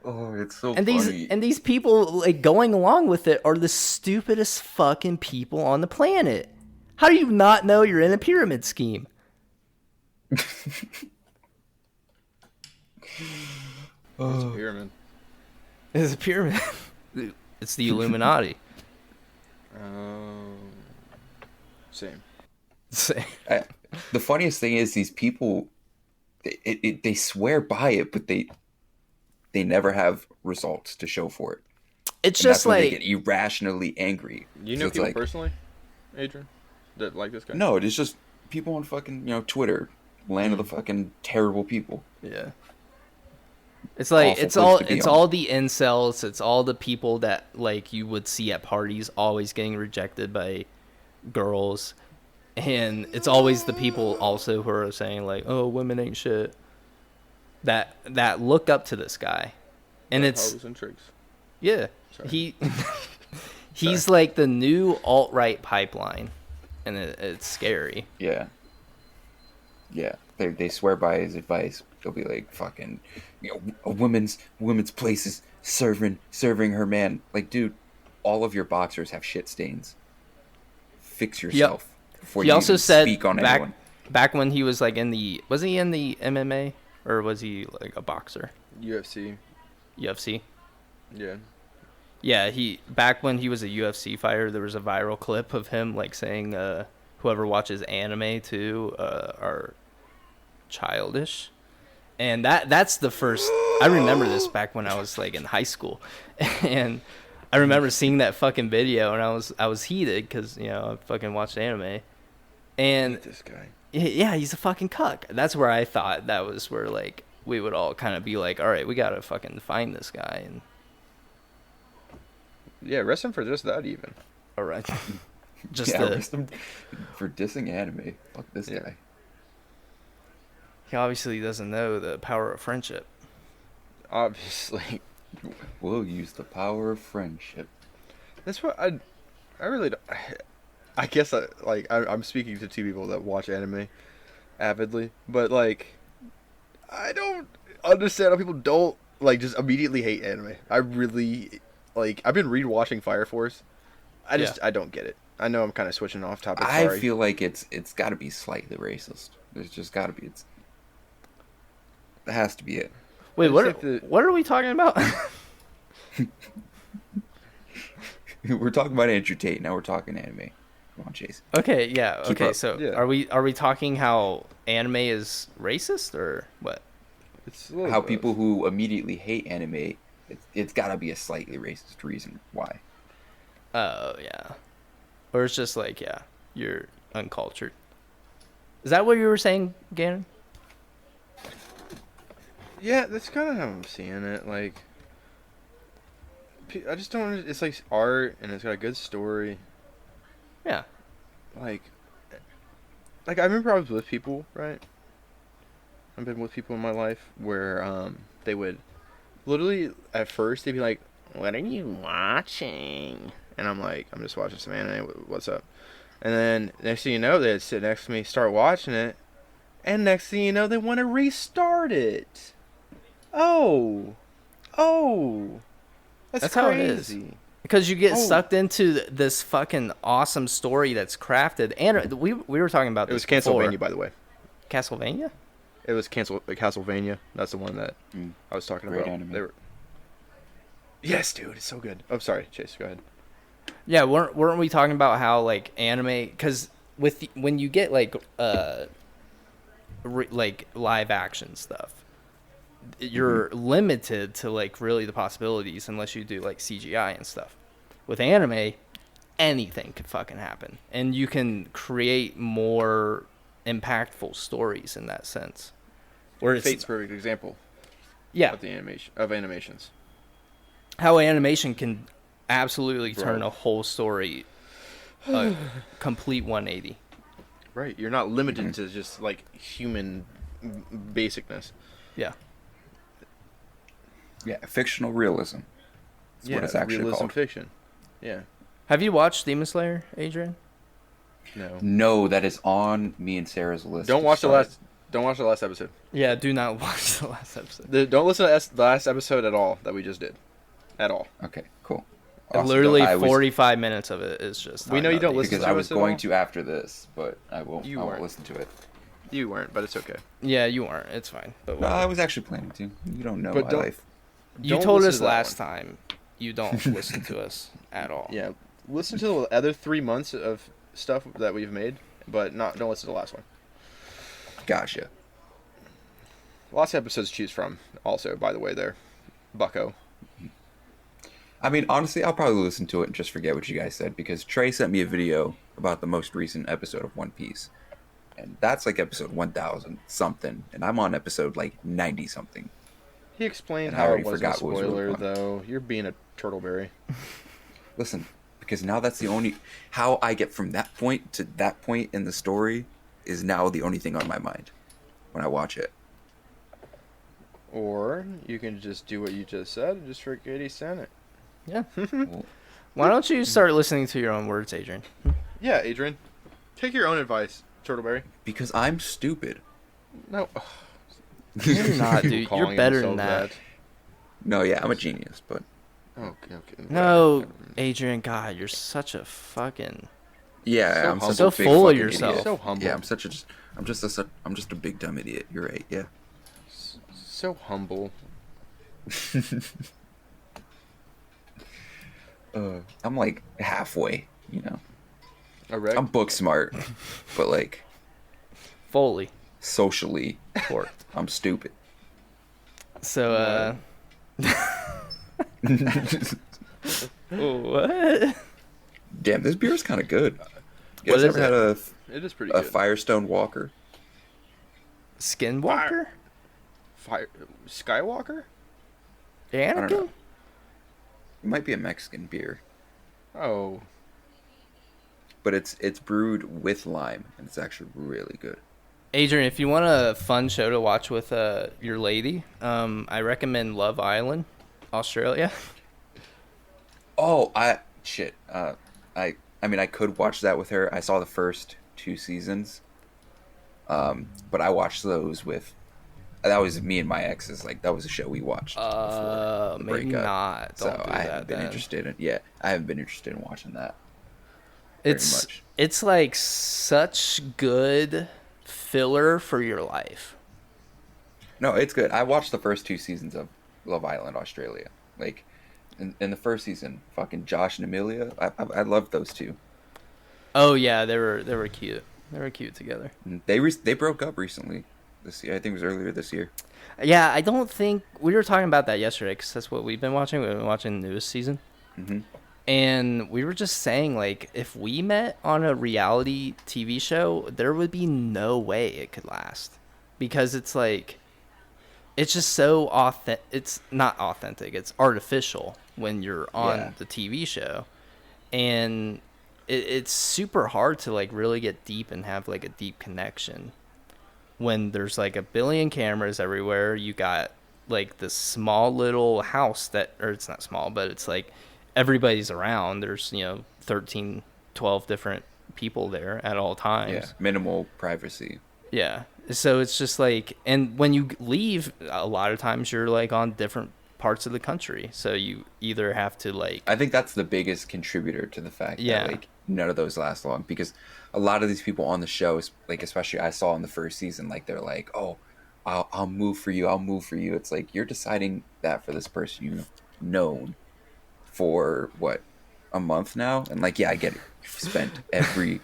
Oh, it's so And funny. these people like going along with it are the stupidest fucking people on the planet. How do you not know you're in a pyramid scheme? It's a pyramid. It's a pyramid. It's the Illuminati. Same. The funniest thing is these people, they swear by it, but they never have results to show for it. It's And just that's when they like get irrationally angry. You So know it's people like, personally, Adrian, that like this guy? no, it's just people on fucking Twitter, land of the fucking terrible people. yeah. It's like Awful it's place all to be it's on. all the incels. It's all the people that like you would see at parties always getting rejected by girls. and it's always the people also who are saying like, "Oh, women ain't shit." That look up to this guy, and it's Hoes and tricks. yeah, Sorry. he's like the new alt-right pipeline, and it's scary. Yeah. Yeah. They swear by his advice. They'll be like, fucking, a woman's place is serving her man. Like, dude, all of your boxers have shit stains. Fix yourself before He you also even said speak on back anyone. back when he was like was he in the MMA or was he like a boxer? UFC. UFC. Yeah. Yeah, back when he was a UFC fighter, there was a viral clip of him like saying, "Whoever watches anime too are childish," and that's the first. I remember this back when I was like in high school, and I remember seeing that fucking video, and I was heated because I fucking watched anime, and This guy. yeah, he's a fucking cuck. That's where I thought that was where like we would all kind of be like, all right, we gotta fucking find this guy and. Yeah, arrest him for just that even. All right. Just Yeah, arrest him for dissing anime. Fuck this guy. He obviously doesn't know the power of friendship. Obviously. We'll use the power of friendship. That's what I really don't, I guess I'm speaking to two people that watch anime avidly, but like I don't understand how people don't like just immediately hate anime. I really like I've been rewatching Fire Force. I don't get it. I know I'm kind of switching off topic. Sorry. I feel like it's got to be slightly racist. There's just got to be. It has to be it. Wait, what think are we talking about? We're talking about Andrew Tate. Now we're talking anime. Come on, Chase. Okay, yeah. Keep Okay, up. so Yeah. are we talking how anime is racist or what? It's a little How gross. people who immediately hate anime, it's got to be a slightly racist reason why. Oh, yeah. Or it's just like, yeah, you're uncultured. Is that what you were saying, Gannon? Yeah, that's kind of how I'm seeing it. Like, I just don't. It's like art, and it's got a good story. Yeah. Like I remember I was with people, right? I've been with people in my life where they would literally at first they'd be like, "What are you watching?" And I'm like, "I'm just watching some anime. What's up?" And then next thing you know, they'd sit next to me, start watching it, and next thing you know, they want to restart it. Oh, that's how it is. crazy. Because you get Oh. sucked into this fucking awesome story that's crafted. And we were talking about It was this before. Castlevania, by the way. Castlevania? It was Castlevania. That's the one that I was talking Great about. anime. Yes, dude, it's so good. I'm sorry, Chase. Go ahead. Yeah, weren't we talking about how like anime? Because when you get like like live action stuff, you're limited to like really the possibilities unless you do like CGI and stuff. With anime, anything could fucking happen, and you can create more impactful stories in that sense. Where it's Fate's a perfect example yeah, of the animations. how animation can absolutely turn Bro. a whole story a complete 180. Right, you're not limited to just like human basicness. Yeah. Yeah, fictional realism. That's what it's actually realism called. fiction. Yeah. Have you watched Demon Slayer, Adrian? No. No, that is on me and Sarah's list. Don't to watch the start. last. Don't watch the last episode. Yeah, do not watch the last episode. Don't listen to the last episode at all that we just did, at all. Okay, cool. Literally I was- 45 minutes of it is just. We know you don't talking about listen because to I was us at going all? to after this, but I won't. You I won't weren't. listen to it. You weren't, but it's okay. Demon- Yeah, you aren't. It's fine. But No, whatever. I was actually planning to. You don't know But my don't- life. You don't told listen us to that last one. time you don't listen to us at all. Yeah, listen to the other 3 months of stuff that we've made, but don't listen to the last one. Gotcha. Lots of episodes to choose from. Also, by the way, there, Bucko. I mean, honestly, I'll probably listen to it and just forget what you guys said because Trey sent me a video about the most recent episode of One Piece. And that's like episode 1000 something. And I'm on episode like 90 something. He explained And I how already it wasn't a forgot what was really spoiler, fun. though. You're being a turtleberry. Listen, because now that's the only how I get from that point to that point in the story is now the only thing on my mind when I watch it. Or you can just do what you just said and just forget he sent it. Yeah. Well, Why don't you start listening to your own words, Adrian? Yeah, Adrian. Take your own advice, Turtleberry. because I'm stupid. No. You're not, People dude. You're calling better than themselves that. No, yeah, I'm a genius, but Okay, okay. No, Adrian, God, you're such a fucking... yeah, So I'm humble. such So a big full of fucking yourself. idiot. So humble. Yeah, I'm just a big dumb idiot. You're right. Yeah. So humble. I'm like halfway, you know. A wreck? I'm book smart, but like Foley. socially, Court. I'm stupid. So, what? Damn, this beer is kind of good. You What guys is ever had It is pretty a good. Firestone Walker? Skinwalker? Skywalker? Anakin? know. It might be a Mexican beer, Oh. but it's brewed with lime, and it's actually really good. Adrian, if you want a fun show to watch with your lady, I recommend Love Island, Australia. Oh, I mean, I could watch that with her. I saw the first 2 seasons, but I watched those with. That was me and my exes. Like that was a show we watched before the Maybe breakup. not. Don't So do I that haven't been then. interested in. Yeah, I haven't been interested in watching that. Very It's much. it's like such good filler for your life. No, it's good. I watched the first 2 seasons of Love Island Australia. Like in the first season, fucking Josh and Amelia. I loved those two. Oh yeah, they were cute. They were cute together. And they broke up recently. This year, I think it was earlier this year. Yeah, I don't think we were talking about that yesterday because that's what we've been watching. We've been watching the newest season, and we were just saying like if we met on a reality TV show, there would be no way it could last because it's like it's just so authentic. It's not authentic. It's artificial when you're on Yeah. the TV show, and it's super hard to like really get deep and have like a deep connection when there's like a billion cameras everywhere. You got like this small little house that, or it's not small, but it's like everybody's around. There's 13, 12 different people there at all times. Yeah, minimal privacy. Yeah. So it's just like, and when you leave, a lot of times you're like on different parts of the country. So you either have to like, I think that's the biggest contributor to the fact Yeah. that like none of those last long, because a lot of these people on the show, like especially I saw in the first season, like they're like, oh, I'll move for you, I'll move for you. It's like you're deciding that for this person you've known for what, a month now, and like yeah, I get it. You've spent every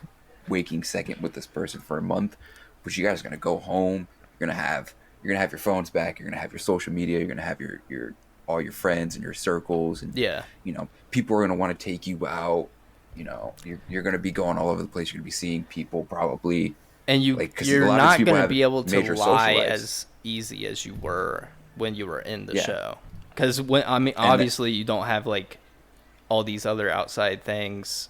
waking second with this person for a month, but you guys are gonna go home. You're gonna have your phones back. You're gonna have your social media. You're gonna have your all your friends and your circles, and yeah. People are gonna want to take you out. You're gonna be going all over the place. You're gonna be seeing people probably. And Like, 'cause a you're lot of these not people going to have be able to major social lie lives. as easy as you were when you were in the Yeah. show. Because obviously you don't have like all these other outside things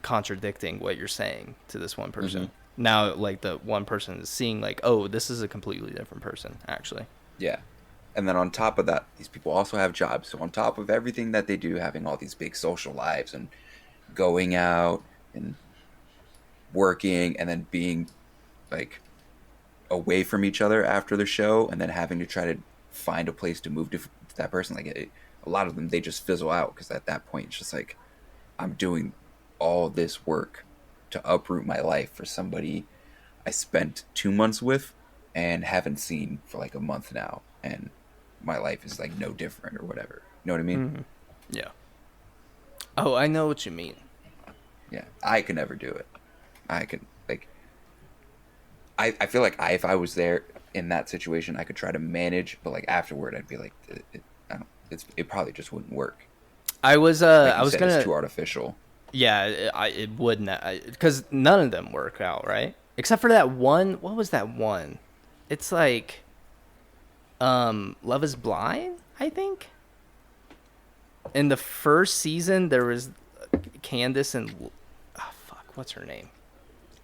contradicting what you're saying to this one person. Mm-hmm. Now, like the one person is seeing like, oh, this is a completely different person, actually. Yeah. And then on top of that, these people also have jobs. So on top of everything that they do, having all these big social lives and going out and working and then being like away from each other after the show and then having to try to find a place to move to that person, like a lot of them, they just fizzle out because at that point it's just like I'm doing all this work to uproot my life for somebody I spent 2 months with and haven't seen for like a month now, and my life is like no different or whatever. You know what I mean? Mm-hmm. Yeah. Oh, I know what you mean. Yeah, I could never do it. I could like. I feel like if I was there in that situation, I could try to manage, but like afterward, I'd be like, it probably just wouldn't work. I was Like you I was said, gonna it's too artificial. Yeah, it wouldn't, because none of them work out, right? Except for that one. What was that one? It's like, Love Is Blind, I think. In the first season, there was Candace and what's her name?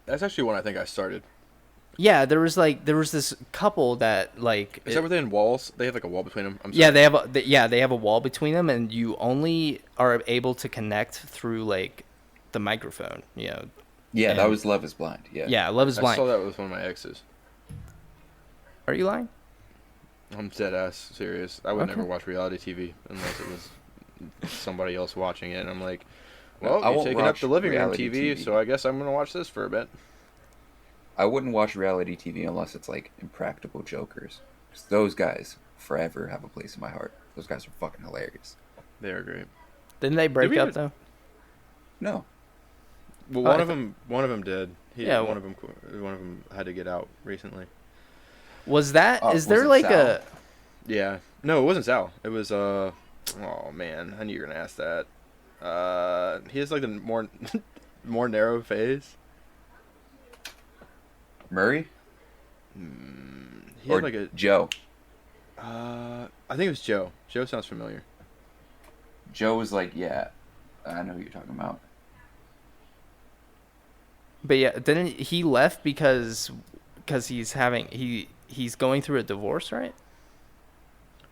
That's actually one I think I started. Yeah, there was this couple that like. Is that within walls? They have like a wall between them. Yeah, they have a wall between them, and you only are able to connect through like the microphone. You know. Yeah, And- that was Love Is Blind. Yeah. Yeah, Love Is I Blind. saw that with one of my exes. Are you lying? I'm dead ass serious. I would Okay. never watch reality TV unless it was somebody else watching it. And I'm like, well, I you're won't taking up watch the living room reality TV, TV. so I guess I'm gonna watch this for a bit. I wouldn't watch reality TV unless it's like Impractical Jokers. 'Cause those guys forever have a place in my heart. Those guys are fucking hilarious. They are great. Didn't they break we up ever- though? No. Well, Oh, one I of them did. Yeah, one of them had to get out recently. Was that? Oh, Is there was it like Sal? a? Yeah. No, it wasn't Sal. It was oh man, I knew you were gonna ask that. He has like the more more narrow face. Murray? He Or had like a Joe? I think it was Joe. Joe sounds familiar. Joe was like, yeah, I know who you're talking about. But yeah, didn't he left because he's going through a divorce, right?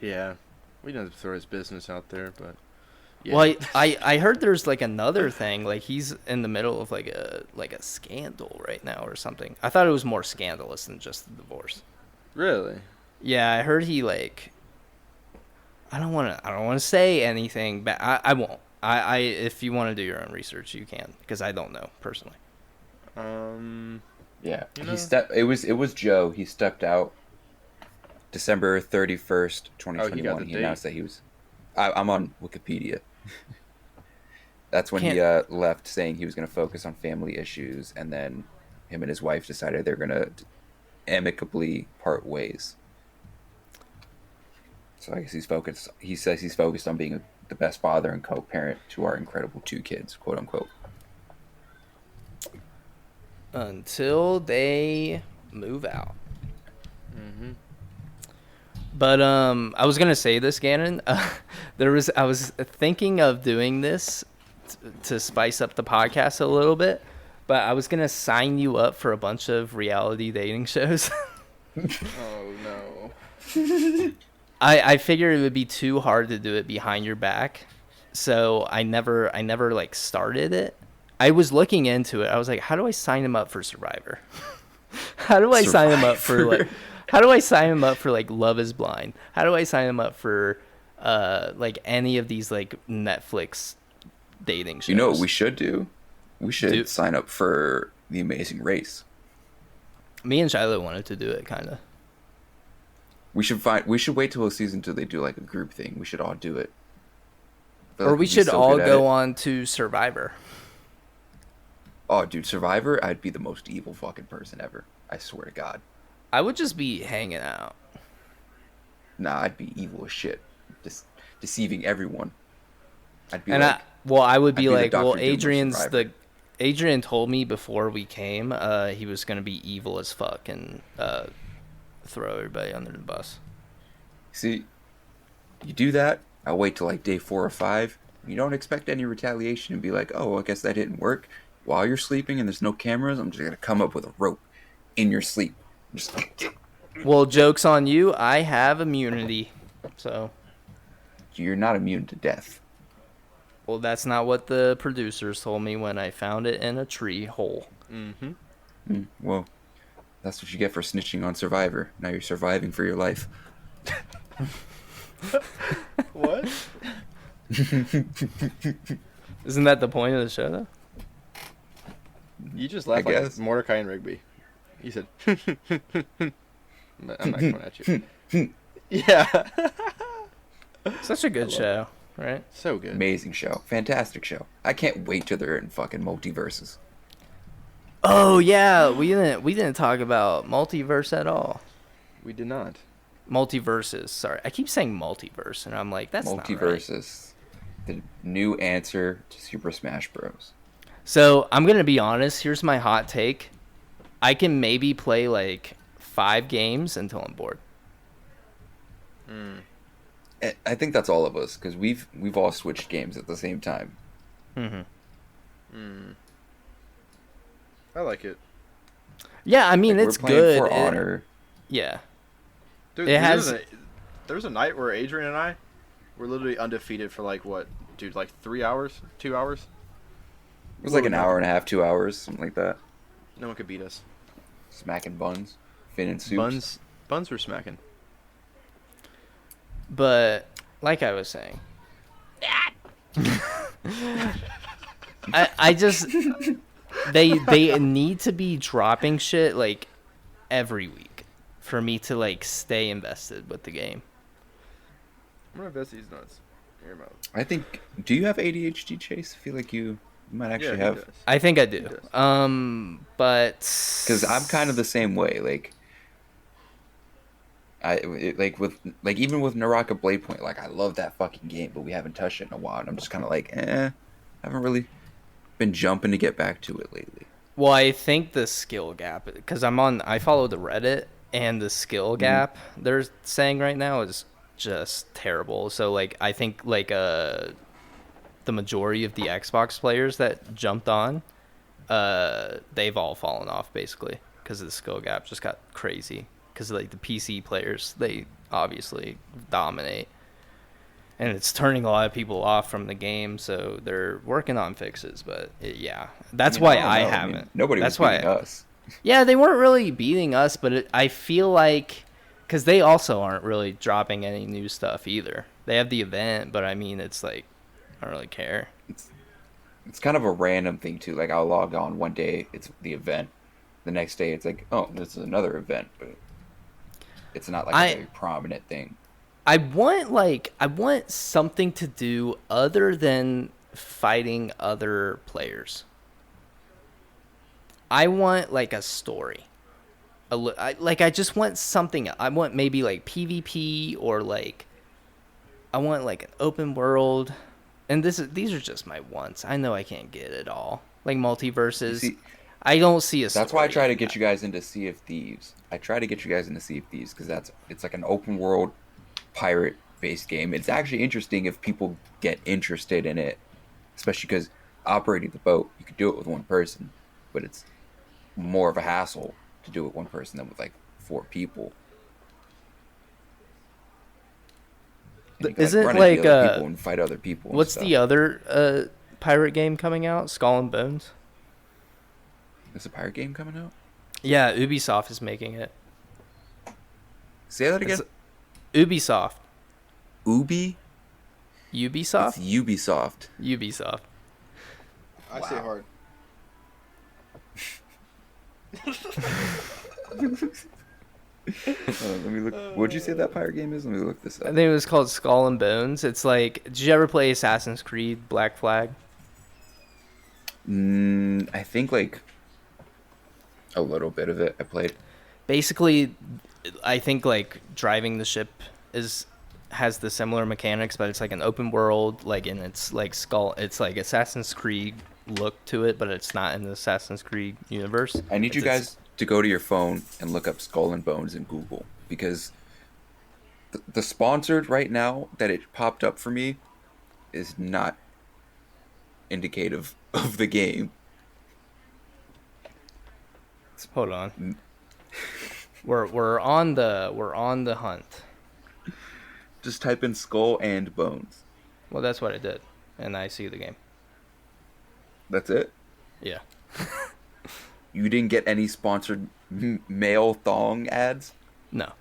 Yeah. We didn't throw his business out there, but yeah. Well, I heard there's like another thing, like he's in the middle of like a scandal right now or something. I thought it was more scandalous than just the divorce. Really? Yeah, I heard he like. I don't want to say anything, but I won't. I if you want to do your own research, you can, because I don't know personally. Yeah, You know- It was Joe. He stepped out December 31st, 2021. the He date. announced that he was. I'm on Wikipedia. That's when he Can't- left, saying he was going to focus on family issues, and then him and his wife decided they're going to amicably part ways. So I guess he's focused. He says he's focused on being the best father and co-parent to our incredible 2 kids, quote unquote. Until they move out. Mm-hmm. But I was gonna say this, Gannon. I was thinking of doing this to spice up the podcast a little bit, but I was gonna sign you up for a bunch of reality dating shows. Oh no. I figured it would be too hard to do it behind your back, so I never like started it. I was looking into it. I was like, how do I sign him up for Survivor? How do I sign him up for like? How do I sign him up for like Love Is Blind? How do I sign him up for like any of these like Netflix dating shows? You know what we should do? We should Do- sign up for The Amazing Race. Me and Shiloh wanted to do it, kind of. We should wait till a season till they do like a group thing. We should all do it. I feel Or like we we'd be should so all good at go it. on to Survivor. Oh, dude, Survivor! I'd be the most evil fucking person ever. I swear to God. I would just be hanging out. Nah, I'd be evil as shit, just deceiving everyone. I'd be And like, I would I'd be be the like, Dr. well, Doom of Survivor. Adrian told me before we came, he was gonna be evil as fuck and throw everybody under the bus. see, you do that. I'll wait till like day 4 or 5. You don't expect any retaliation and be like, oh, I guess that didn't work. While you're sleeping and there's no cameras, I'm just gonna come up with a rope in your sleep. Just Well, joke's on you. I have immunity, so. you're not immune to death. Well, that's not what the producers told me when I found it in a tree hole. Mm-hmm. Well, that's what you get for snitching on Survivor. Now you're surviving for your life. What? Isn't that the point of the show, though? You just laughed I like guess. Mordecai and Rigby. You said. But I'm not coming at you. Yeah. Such a good show, right? So good. Amazing show. Fantastic show. I can't wait till they're in fucking Multiversus. Oh yeah, we didn't talk about multiverse at all. We did not. Multiverses. Sorry, I keep saying multiverse, and I'm like, that's not right. Multiversus. The new answer to Super Smash Bros. So I'm gonna be honest. Here's my hot take. I can maybe play like 5 games until I'm bored. I think that's all of us because we've all switched games at the same time. Mm-hmm. I like it. Yeah, I mean Like, it's we're playing good. For Honor. Yeah, Dude, it has. there was a night where Adrian and I were literally undefeated for like what, dude, like 3 hours, 2 hours. It was like an hour and a half, 2 hours, something like that. No one could beat us. Smacking buns, finning soups. Buns were smacking. But like I was saying, I just they need to be dropping shit like every week for me to like stay invested with the game. I'm gonna invest these nuts in your mouth. I think. Do you have ADHD, Chase? I feel like you might actually he have. does. I think I do. He does. But Because I'm kind of the same way. Like, even with Naraka Blade Point, like I love that fucking game, but we haven't touched it in a while, and I'm just kind of like, I haven't really been jumping to get back to it lately. Well, I think the skill gap, because I follow the Reddit, and the skill gap they're saying right now is just terrible. So like I think like the majority of the Xbox players that jumped on, they've all fallen off basically because the skill gap just got crazy. Because like the PC players, they obviously dominate, and it's turning a lot of people off from the game. So they're working on fixes, but that's why I haven't. Nobody that's was beating us. Yeah, they weren't really beating us, but I feel like because they also aren't really dropping any new stuff either. They have the event, but I mean, it's like I don't really care. It's kind of a random thing too. Like I'll log on one day, it's the event. The next day, it's like, oh, this is another event, but it's not like a very prominent thing. I want something to do other than fighting other players. I want like a story. I just want something. I want maybe like PvP or like I want like an open world. And these are just my wants. I know I can't get it all. Like Multiversus. See, I don't see a story. That's why I try to get you guys into Sea of Thieves. Because it's like an open world pirate based game. It's actually interesting if people get interested in it, especially because operating the boat, you could do it with one person, but it's more of a hassle to do it with one person than with like 4 people. Is it run like into other people and fight other people? What's the other pirate game coming out? Skull and Bones. Is a pirate game coming out? Yeah, Ubisoft is making it. Say that again. Ubisoft. Ubisoft? Ubisoft? It's Ubisoft. Ubisoft. I say hard. Let me look. What'd you say that pirate game is? Let me look this up. I think it was called Skull and Bones. It's like, did you ever play Assassin's Creed Black Flag? I think like a little bit of it I played. Basically, I think like driving the ship has the similar mechanics, but it's like an open world, like, and it's like it's like Assassin's Creed look to it, but it's not in the Assassin's Creed universe. I need you guys to go to your phone and look up Skull and Bones in Google, because the sponsored right now that it popped up for me is not indicative of the game. Hold on. We're on the hunt. Just type in Skull and Bones. Well, that's what I did, and I see the game. That's it? Yeah. You didn't get any sponsored male thong ads? No,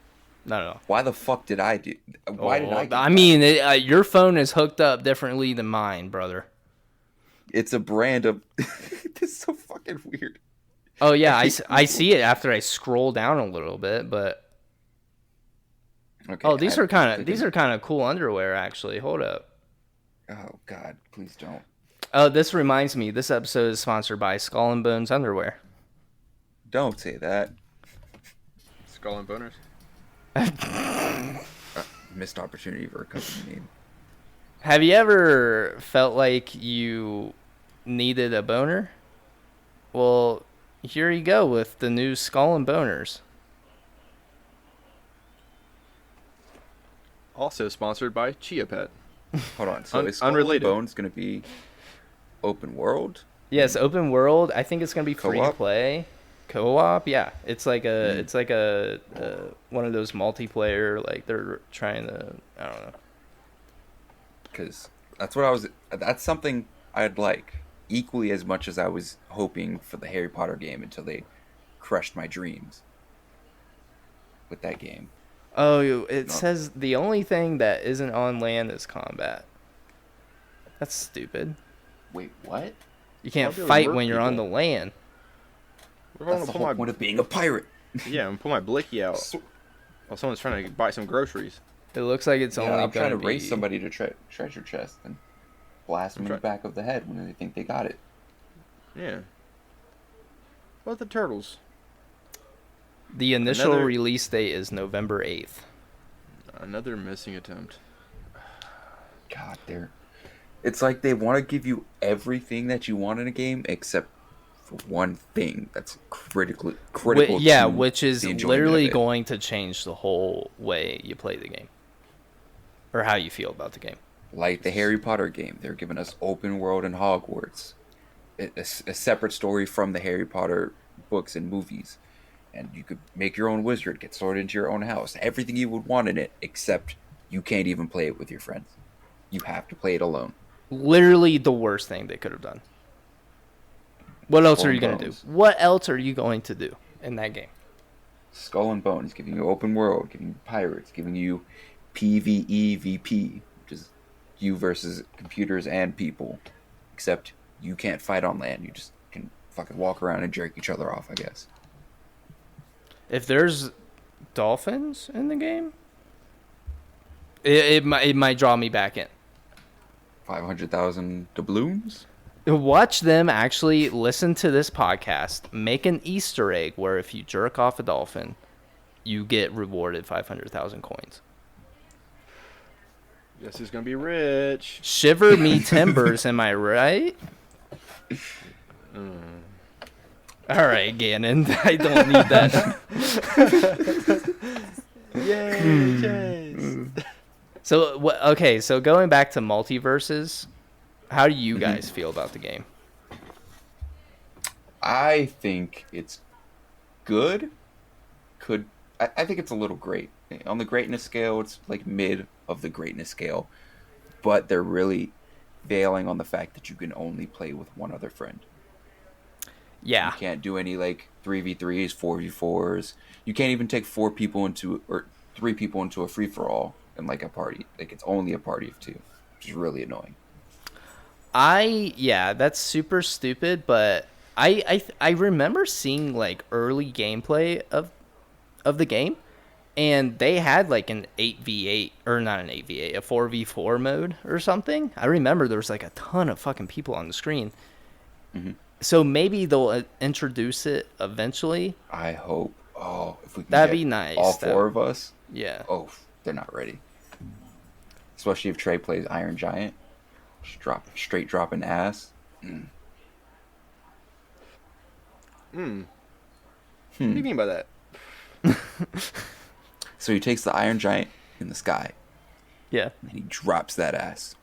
not at all. Why the fuck did I do? Why did I? I mean, your phone is hooked up differently than mine, brother. It's a brand of. This is so fucking weird. Oh yeah, I see it after I scroll down a little bit, but. Okay, these are kind of cool underwear, actually. Hold up. Oh God, please don't. Oh, this reminds me. This episode is sponsored by Skull and Bones underwear. Don't say that. Skull and Boners. Missed opportunity for a company name. Have you ever felt like you needed a boner? Well, here you go with the new Skull and Boners. Also sponsored by Chia Pet. Hold on. So is Skull unrelated. and Bones going to be open world? Yes, open world. I think it's gonna be free to Co-op? play. Co-op, yeah. It's like a, Mm. it's like a one of those multiplayer. Like they're trying to, I don't know. Because that's something I'd like equally as much as I was hoping for the Harry Potter game until they crushed my dreams with that game. Oh, it No. says the only thing that isn't on land is combat. That's stupid. Wait, what? You can't I'll be able to fight murk when you're on the people. land. What if I That's want the to whole pull point of being a pirate. yeah, I'm pull my blicky out while someone's trying to buy some groceries. It looks like it's Yeah, only I'm trying to gonna race be. somebody to treasure chest and blast them in the back of the head when they think they got it. Yeah. What about the turtles? The initial Another- release date is November 8th. Another missing attempt. God, it's like they want to give you everything that you want in a game except for one thing that's critical. Yeah, to which is the enjoyment literally of it. going to change the whole way you play the game. Or how you feel about the game. Like the Harry Potter game, they're giving us open world in Hogwarts, a separate story from the Harry Potter books and movies, and you could make your own wizard, get sorted into your own house, everything you would want in it, except you can't even play it with your friends. You have to play it alone. Literally the worst thing they could have done. What else are you going to do? Bones. What else are you going to do in that game? Skull and Bones giving you open world, giving you pirates, giving you PvEVP, which is you versus computers and people, except you can't fight on land. You just can fucking walk around and jerk each other off, I guess. If there's dolphins in the game, it might draw me back in. 500,000 doubloons? Watch them actually listen to this podcast, make an Easter egg where if you jerk off a dolphin, you get rewarded 500,000 coins. Guess who's gonna be rich? Shiver me timbers, am I right? All right, Gannon, I don't need that. Yay, Chase! So, okay, so going back to Multiversus, how do you guys feel about the game? I think it's good. I think it's a little great. On the greatness scale, it's like mid of the greatness scale. But they're really failing on the fact that you can only play with one other friend. Yeah. You can't do any like 3v3s, 4v4s. You can't even take 3 people into a free-for-all in like a party. Like it's only a party of 2, which is really annoying. Yeah, that's super stupid, but I remember seeing like early gameplay of the game, and they had like an 8v8 or not an 8v8, a 4v4 mode or something. I remember there was like a ton of fucking people on the screen. Mm-hmm. So maybe they'll introduce it eventually. I hope. Oh, if we can That'd get be nice. all 4 of us. Yeah. Oh, they're not ready. Especially if Trey plays Iron Giant. Straight dropping ass. What do you mean by that? So he takes the Iron Giant in the sky Yeah. and he drops that ass.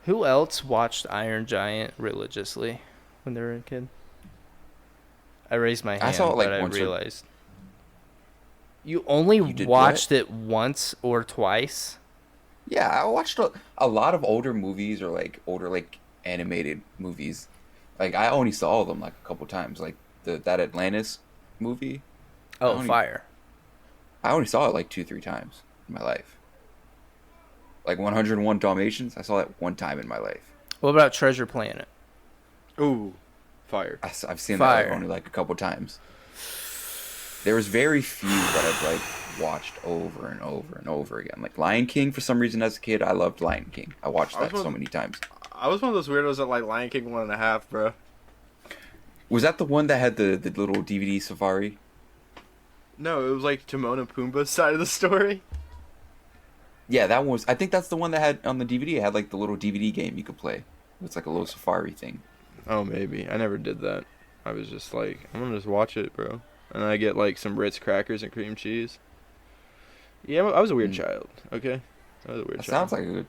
Who else watched Iron Giant religiously when they were a kid? I raised my hand, I saw it, like, but I once or- realized. You only did watched it once or twice? Yeah, I watched a lot of older movies or like older like animated movies. Like I only saw them like a couple times. Like that Atlantis movie. Oh, fire. I only saw it like 2-3 times in my life. Like 101 Dalmatians, I saw that one time in my life. What about Treasure Planet? Ooh, fire. I've seen Fire. that only like a couple times. There was very few that I've like watched over and over and over again. Like Lion King, for some reason as a kid, I loved Lion King. I watched that so many times. I was one of those weirdos that like Lion King 1.5, bro. Was that the one that had the little DVD safari? No, it was like Timon and Pumbaa's side of the story. Yeah, that one was. I think that's the one that had on the DVD. It had like the little DVD game you could play. It's like a little safari thing. Oh, maybe. I never did that. I was just like, I'm gonna just watch it, bro. And I get like some Ritz crackers and cream cheese. Yeah, I was a weird child. Okay. That was a weird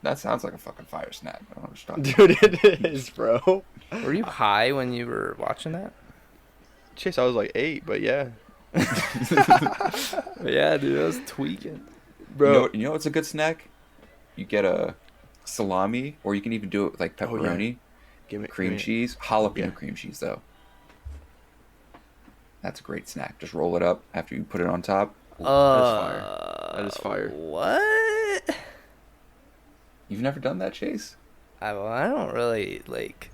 That sounds like a fucking fire snack. I don't know what you're talking Dude, it is, bro. Were you high when you were watching that? Chase, I was like 8, but yeah. Yeah, dude, I was tweaking. Bro. You know what's a good snack? You get a salami, or you can even do it with like pepperoni, Give me cream give me- cheese, jalapeno Yeah. cream cheese though. That's a great snack. Just roll it up after you put it on top. That is fire. What? You've never done that, Chase? I don't really like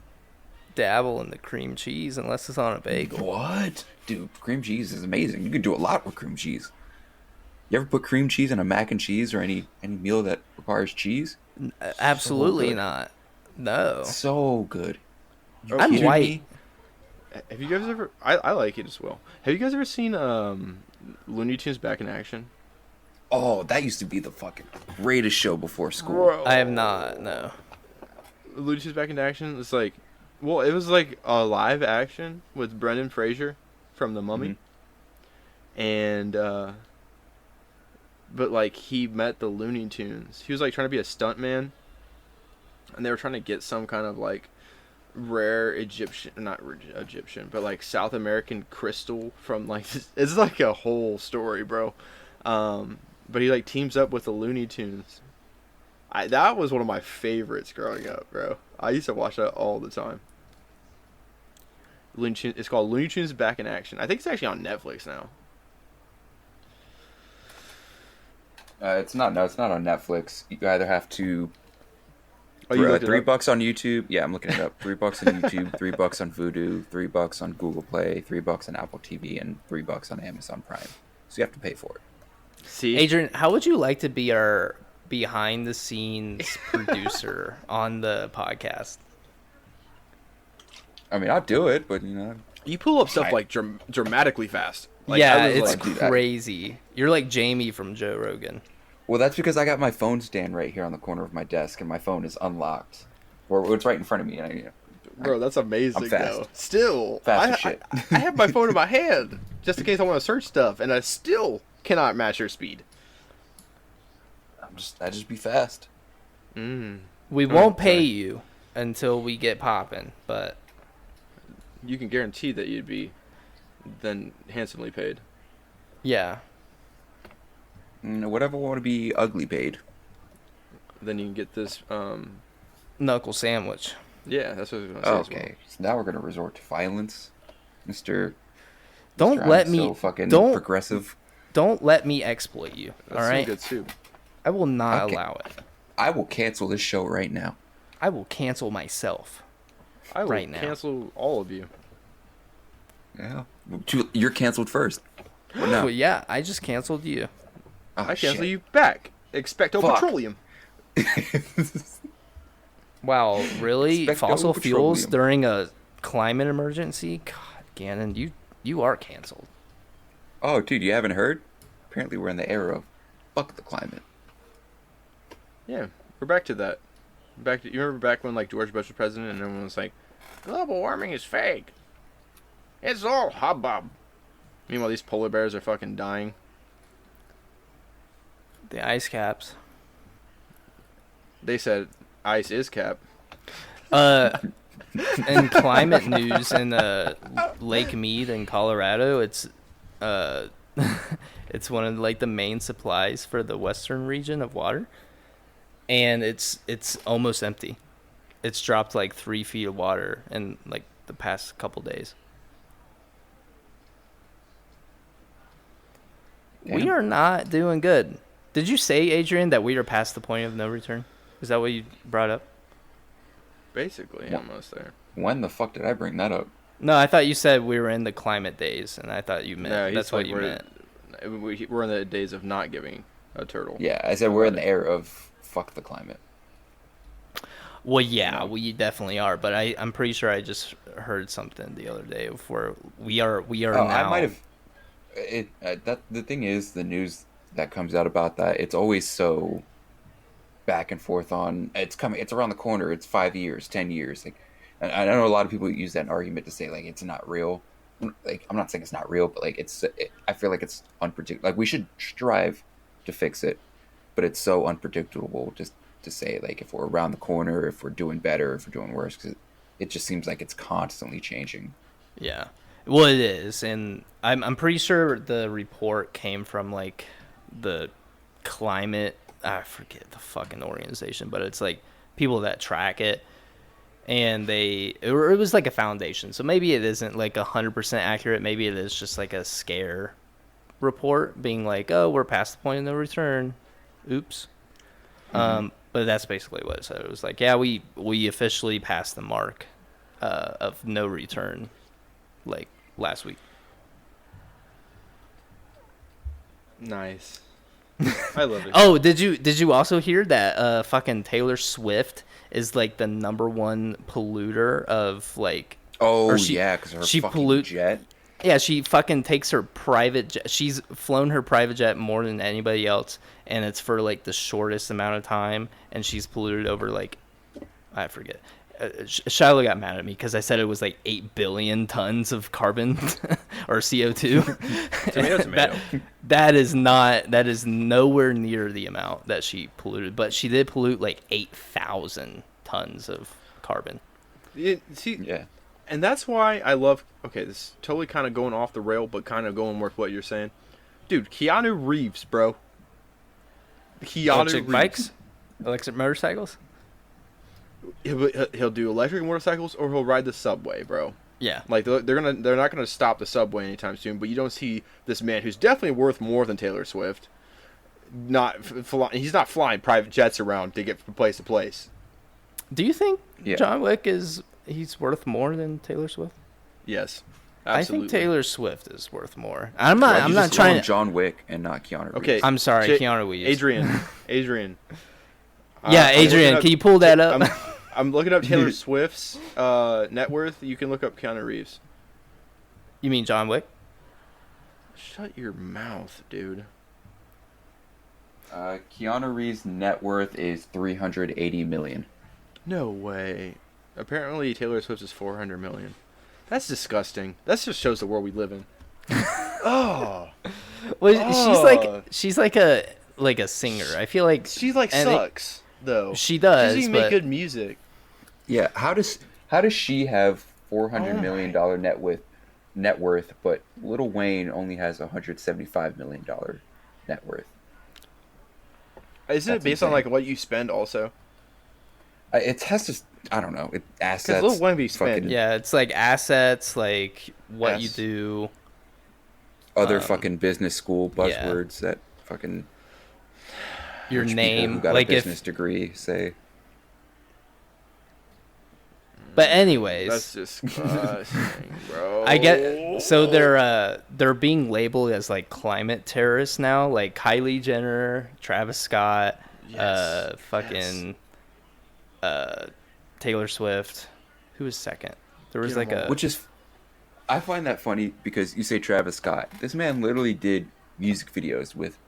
dabble in the cream cheese unless it's on a bagel. What? Dude, cream cheese is amazing. You can do a lot with cream cheese. You ever put cream cheese in a mac and cheese or any meal that requires cheese? Absolutely good. not. No. So good. You I'm kidding white. me? Have you guys ever... I like it as well. Have you guys ever seen Looney Tunes Back in Action? Oh, that used to be the fucking greatest show before school. Bro. I have not. No. Looney Tunes Back in Action, it's like... Well, it was like a live action with Brendan Fraser from The Mummy. And, but, like, he met the Looney Tunes. He was, like, trying to be a stuntman. And they were trying to get some kind of, like, rare Egyptian, but, like, South American crystal from, like, it's, like, a whole story, bro. But he, like, teams up with the Looney Tunes. That was one of my favorites growing up, bro. I used to watch that all the time. Looney Tunes, it's called Looney Tunes Back in Action. I think it's actually on Netflix now. It's not on Netflix. You either have to Oh, you looked it up? $3 on YouTube. Yeah, I'm looking it up. $3 on YouTube, $3 on Vudu, $3 on Google Play, $3 on Apple TV, and $3 on Amazon Prime. So you have to pay for it. See, Adrian, how would you like to be our behind the scenes producer on the podcast? I mean, I'll do it, but you pull up stuff like dramatically fast. Like, yeah, I was it's like, do that. crazy. You're like Jamie from Joe Rogan. well, that's because I got my phone stand right here on the corner of my desk, and my phone is unlocked, or it's right in front of me. And bro, that's amazing. I'm fast. Though. Still, Fast as shit. I have my phone in my hand just in case I want to search stuff, and I still cannot match your speed. I just be fast. We won't pay you until we get popping, but You can guarantee that you'd be then handsomely paid. yeah. Whatever want to be ugly paid. Then you can get this. Knuckle sandwich. Yeah, that's what I was gonna say. As well. Okay, so now we're gonna resort to violence, Mister. Don't Mr. let I'm me so fucking don't progressive. don't let me exploit you. That's all some right, good soup. I will not Okay. allow it. I will cancel this show right now. I will cancel myself. I will Right now. cancel all of you. Yeah, you're canceled first. Or no? Well, yeah, I just canceled you. Oh, I cancel shit. you back. Expecto Fuck. Petroleum. Wow, really? Expecto Fossil fuels Petroleum. during a climate emergency? God, Gannon, you are canceled. Oh, dude, you haven't heard? Apparently, we're in the era of fuck the climate. Yeah, we're back to that. You remember back when like George Bush was president and everyone was like, global warming is fake. It's all hubbub. Meanwhile, these polar bears are fucking dying. The ice caps. They said ice is cap. In climate news in Lake Mead in Colorado, it's it's one of like the main supplies for the western region of water, and it's almost empty. It's dropped like 3 feet of water in like the past couple days. We Damn. are not doing good. Did you say, Adrian, that we are past the point of no return? Is that what you brought up? Basically, Yeah. almost there. When the fuck did I bring that up? No, I thought you said we were in the climate days, and I thought you meant he's that's what like, you meant. We're in the days of not giving a turtle. Yeah, I said we're in the era of fuck the climate. Well, yeah, No. we definitely are, but I'm pretty sure I just heard something the other day where we are Oh, now. I might have. That the thing is, the news that comes out about that, it's always so back and forth on it's coming, it's around the corner, it's 5 years, 10 years. Like, and I know a lot of people use that argument to say like it's not real. Like, I'm not saying it's not real, but like I feel like it's unpredictable. Like, we should strive to fix it, but it's so unpredictable just to say like if we're around the corner, if we're doing better, if we're doing worse, because it just seems like it's constantly changing. Yeah. Well, it is, and I'm pretty sure the report came from like the climate. I forget the fucking organization, but it's like people that track it, and it was like a foundation. So maybe it isn't like 100% accurate. Maybe it is just like a scare report, being like, "Oh, we're past the point of no return." Oops. But that's basically what it said. It was like, yeah, we officially passed the mark of no return, like last week. Nice. I love it. Oh, did you also hear that fucking Taylor Swift is like the #1 polluter of like Yeah, because her fucking jet. Yeah, she fucking takes her private jet. She's flown her private jet more than anybody else, and it's for like the shortest amount of time, and she's polluted over like, I forget. Shiloh got mad at me because I said it was like 8 billion tons of carbon or CO2. Tomato. That is nowhere near the amount that she polluted, but she did pollute like 8,000 tons of carbon. Yeah. And that's why I love. Okay, this is totally kind of going off the rail, but kind of going with what you're saying, dude. Keanu Reeves, bro. Electric bikes, electric motorcycles. He'll do electric motorcycles, or he'll ride the subway, bro. Yeah, like they're not gonna stop the subway anytime soon. But you don't see this man who's definitely worth more than Taylor Swift. He's not flying private jets around to get from place to place. Do you think John Wick he's worth more than Taylor Swift? Yes, absolutely. I think Taylor Swift is worth more. I'm not trying to John Wick and not Keanu Reeves. Okay, I'm sorry, Keanu Reeves. Adrian. Yeah, Adrian, can you pull that up? I'm looking up Taylor Swift's net worth. You can look up Keanu Reeves. You mean John Wick? Shut your mouth, dude. Keanu Reeves' net worth is $380 million. No way. Apparently, Taylor Swift is $400 million. That's disgusting. That just shows the world we live in. Well, she's like a singer. I feel like she sucks though. She does. She doesn't make good music. Yeah, how does she have $400 million net worth, but Lil Wayne only has $175 million net worth? Isn't it based on like what you spend also? It has to. I don't know. Assets. Because Lil Wayne be spent. Yeah, it's like assets, like what you do. Other fucking business school buzzwords that fucking your name, who got like a business degree, say. But anyways, that's disgusting, bro. I get so they're being labeled as like climate terrorists now, like Kylie Jenner, Travis Scott, Taylor Swift. Who was second? There was I find that funny because you say Travis Scott. This man literally did music videos with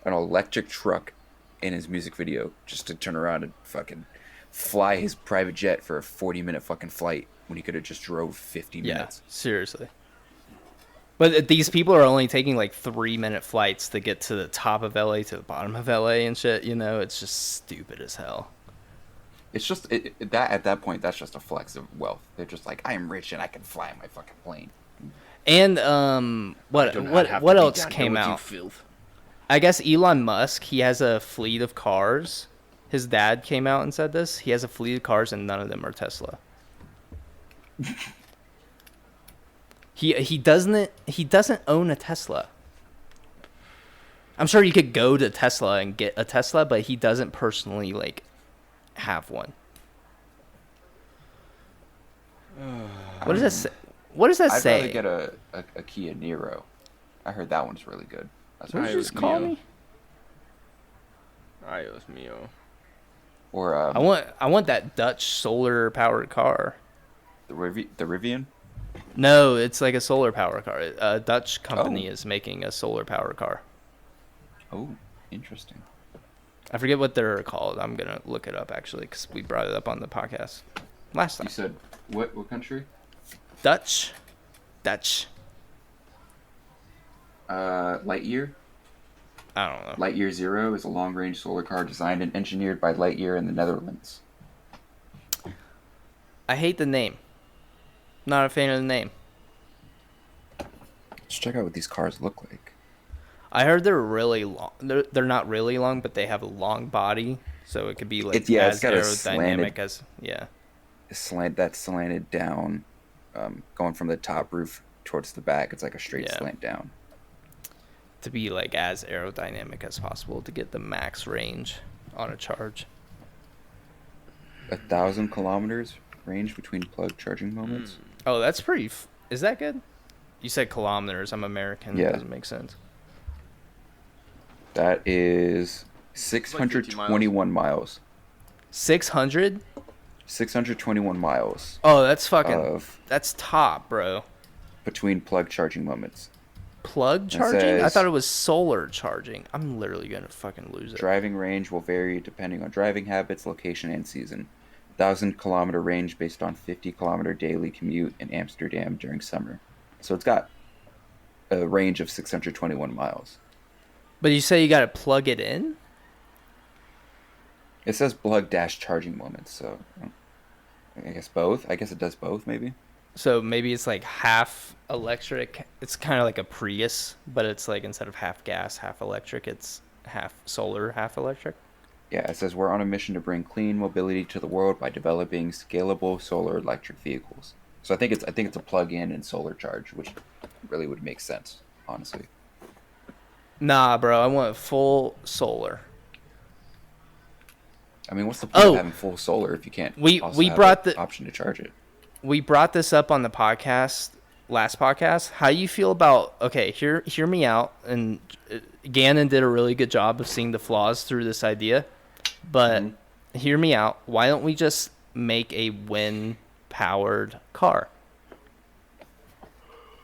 an electric truck in his music video just to turn around and fucking fly his private jet for a 40-minute fucking flight when he could have just drove 50 minutes. Yeah, seriously. But these people are only taking like 3-minute flights to get to the top of LA to the bottom of LA and shit, you know? It's just stupid as hell. It's just that at that point, that's just a flex of wealth. They're just like, I am rich and I can fly my fucking plane. And what else came out? I guess Elon Musk, he has a fleet of cars. His dad came out and said this. He has a fleet of cars and none of them are Tesla. He doesn't own a Tesla. I'm sure you could go to Tesla and get a Tesla, but he doesn't personally like have one. What does that say? What does that say? I'd rather get a Kia Niro. I heard that one's really good. What did you just call me? Dios mío. Or I want that Dutch solar powered car. The Rivian? No, it's like a solar power car. A Dutch company is making a solar power car. Oh, interesting. I forget what they're called. I'm gonna look it up actually because we brought it up on the podcast last time. You said what country? Dutch. Lightyear? I don't know. Lightyear Zero is a long-range solar car designed and engineered by Lightyear in the Netherlands. I hate the name. Not a fan of the name. Let's check out what these cars look like. I heard they're really long. They're not really long, but they have a long body, so it could be like It's as got a aerodynamic as that's slanted down, going from the top roof towards the back. It's like a straight Yeah. slant down. to be like as aerodynamic as possible to get the max range on a charge. 1,000 kilometers range between plug charging moments. Oh, that's pretty. Is that good? You said kilometers. I'm American. Yeah. It doesn't make sense. That is 621 miles. 600? 621 miles Oh, that's fucking. of That's top, bro. between plug charging moments. Plug charging? I says- thought it was solar charging. I'm literally gonna fucking lose it. Driving range will vary depending on driving habits, location, and season. 1,000-kilometer range based on 50-kilometer daily commute in Amsterdam during summer. So it's got a range of 621 miles. But you say you gotta plug it in? It says plug dash charging moments, so I guess both. I guess it does both, maybe. So maybe it's like half electric. It's kind of like a Prius, but it's like instead of half gas, half electric, it's half solar, half electric. Yeah, it says we're on a mission to bring clean mobility to the world by developing scalable solar electric vehicles. So I think it's a plug-in and solar charge, which really would make sense, honestly. Nah, bro, I want full solar. I mean, what's the point Oh. of having full solar if you can't We have brought the the- option to charge it? We brought this up on the podcast, last podcast. How you feel about, okay, hear me out, and Gannon did a really good job of seeing the flaws through this idea, but hear me out. Why don't we just make a wind-powered car?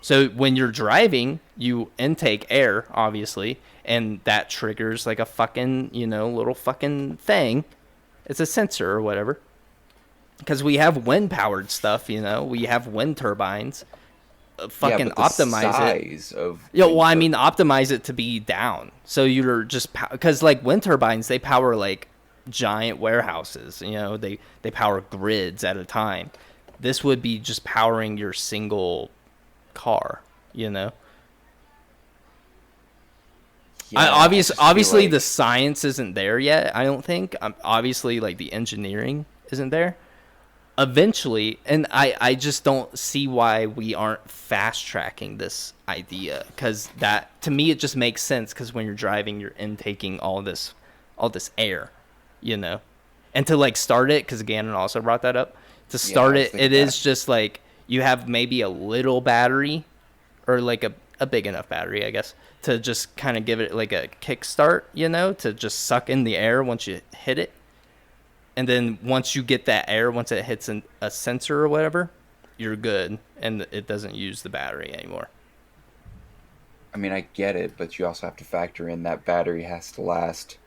So when you're driving, you intake air, obviously, and that triggers like a fucking, little fucking thing. It's a sensor or whatever. Because we have wind-powered stuff, we have wind turbines. Fucking yeah, but the optimize it. size of I mean, optimize it to be down. So you're just because like wind turbines, they power like giant warehouses. They power grids at a time. This would be just powering your single car. Yeah, Obviously, like, the science isn't there yet. I don't think. Obviously, like the engineering isn't there. Eventually, and I just don't see why we aren't fast tracking this idea, because that to me it just makes sense, because when you're driving you're intaking all this air, and to like start it, because Gannon also brought that up, to start it is just like you have maybe a little battery or like a big enough battery, I guess, to just kind of give it like a kickstart, to just suck in the air once you hit it. And then once you get that air, once it hits a sensor or whatever, you're good, and it doesn't use the battery anymore. I mean, I get it, but you also have to factor in that battery has to last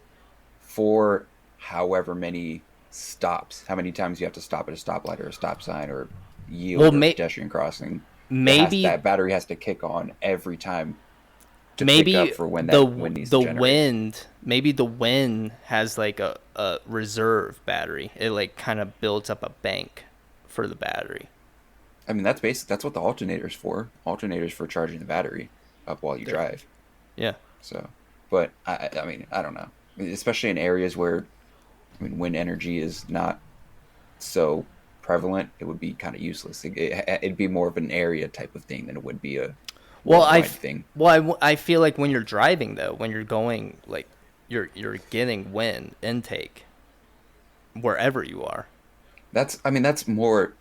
for however many stops. How many times you have to stop at a stoplight or a stop sign or yield or pedestrian crossing. Maybe that battery has to kick on every time to maybe pick up for when that wind needs to generate. Maybe the wind has like a reserve battery. It like kind of builds up a bank for the battery. I mean, that's what the alternator's for. Alternators for charging the battery up while you drive. Yeah. So, but I mean, I don't know. Especially in areas where, wind energy is not so prevalent, it would be kind of useless. It'd be more of an area type of thing than it would be a thing. I feel like when you're driving though, when you're going like you're getting wind intake wherever you are. That's more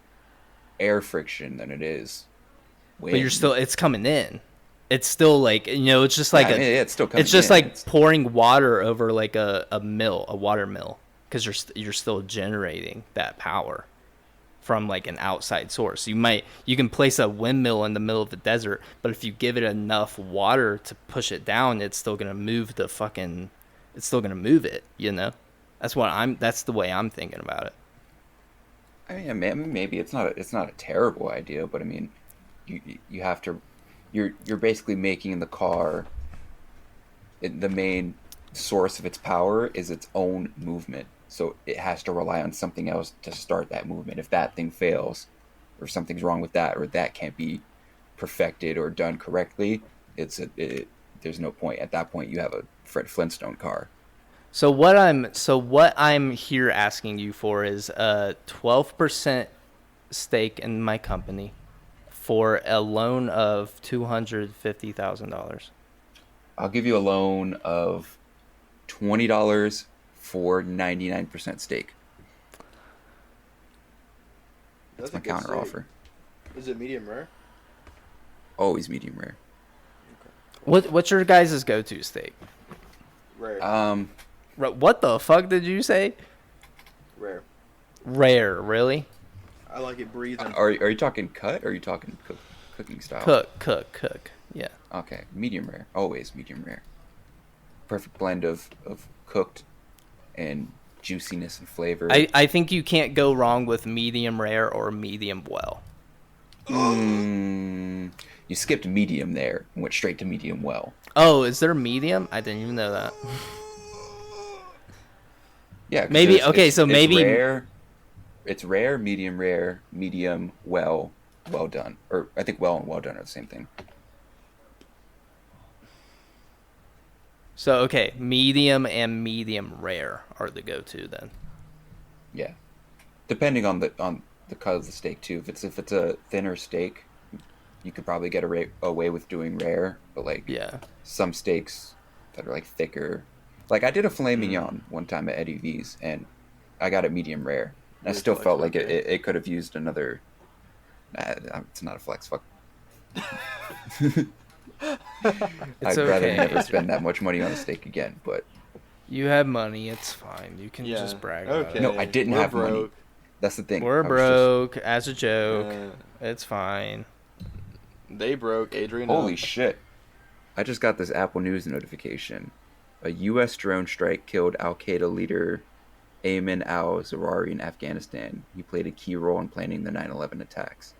air friction than it is wind. But it's coming in. It's still like, it's just like it's still coming it's just in. like pouring water over like a water mill, because you're still generating that power from like an outside source. You can place a windmill in the middle of the desert, but if you give it enough water to push it down, it's still gonna move it. That's the way I'm thinking about it. I mean, maybe it's not a terrible idea, but I mean, you have to, you're basically making the car the main source of its power is its own movement. So it has to rely on something else to start that movement. If that thing fails, or something's wrong with that, or that can't be perfected or done correctly, there's no point. At that point, you have a Fred Flintstone car. So what I'm here asking you for is a 12% stake in my company for a loan of $250,000. I'll give you a loan of $20 for 99% stake. That's my counter offer. Is it medium rare? Always medium rare. What's your guys' go-to steak? Rare. What the fuck did you say? Rare. Rare, really? I like it breathing. Are you talking cut or are you talking cooking style? Cook. Yeah. Okay, medium rare. Always medium rare. Perfect blend of cooked and juiciness and flavor. I think you can't go wrong with medium rare or medium well. You skipped medium there and went straight to medium well. Oh, is there medium? I didn't even know that. Yeah. Maybe okay. It's rare. It's rare, medium, well done. Or I think well and well done are the same thing. So okay, medium and medium rare are the go-to then. Yeah, depending on the cut of the steak too. If it's a thinner steak, you could probably get away with doing rare. But like some steaks that are like thicker, like I did a filet mignon one time at Eddie V's and I got it medium rare. And I still felt like it could have used another. It's not a flex. Fuck. I'd rather never spend that much money on a steak again. But you have money. It's fine. You can just brag about it. No, I didn't have money. That's the thing. We're broke as a joke. It's fine. They broke Adrian. Holy shit! I just got this Apple News notification. A U.S. drone strike killed Al Qaeda leader Ayman al-Zawahiri in Afghanistan. He played a key role in planning the 9/11 attacks.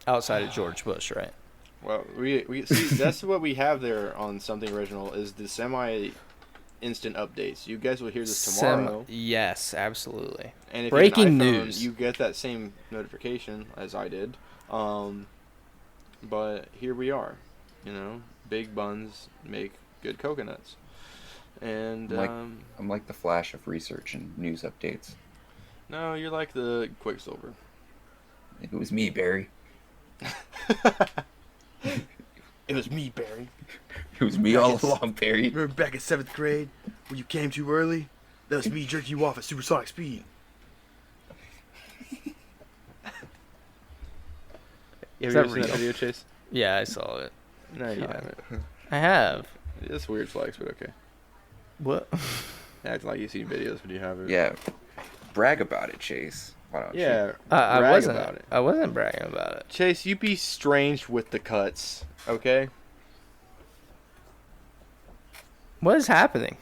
Outside of George Bush, right? Well, we see that's what we have there on Something Original is the semi-instant updates. You guys will hear this tomorrow. Yes, absolutely. And if breaking you have an iPhone, news, you get that same notification as I did. But here we are. You know, big buns make good coconuts. And I'm like the Flash of research and news updates. No, you're like the Quicksilver. It was me, Barry. It was me, Barry. It was me all along, Barry. Remember back in 7th grade when you came too early? That was me jerking you off at supersonic speed. Have you ever seen that video, Chase? Yeah, I saw it. No, you haven't. I have. It's weird flex, but okay. What? Act like you've seen videos, but you haven't. Yeah. Brag about it, Chase. Why don't you? I brag wasn't. about it. I wasn't bragging about it. Chase, you be strange with the cuts, okay? What is happening?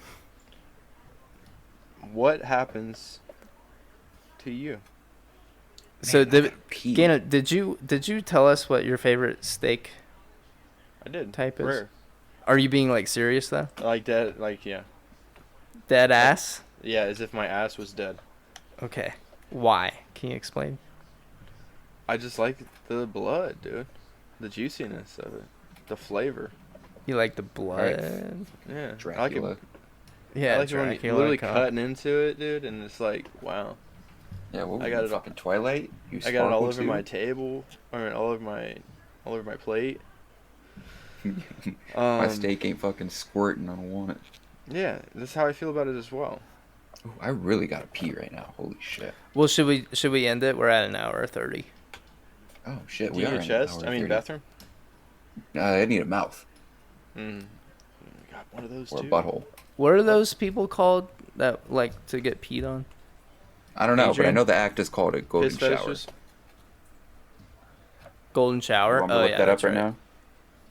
What happens to you? So, Pee. Gana, did you tell us what your favorite steak I did. type is? Rare. Are you being like serious though? Like dead, like yeah. Dead ass? Yeah, as if my ass was dead. Okay. Why? Can you explain? I just like the blood, dude. The juiciness of it. The flavor. You like the blood? Yeah. Dracula. I like it, Yeah, I like it when Dracula you're literally come. cutting into it, dude, and it's like, wow. Yeah, what was I got it, it fucking Twilight? You I got it all Sparkle over too? my table, or all over my plate. My steak ain't fucking squirting. I don't want it. Yeah, that's how I feel about it as well. Ooh, I really gotta pee right now. Holy shit. Well, should we end it? We're at an hour 30. Oh shit. Do We you are need a in chest? hour I mean, 30. bathroom? I need a mouth Got one of those or a too. butthole. What are those people called that like to get peed on? I don't know, but I Adrian? know the act is called a golden Piss shower. fetishes? Golden shower? You want me to Oh look yeah, that that's up right right. now?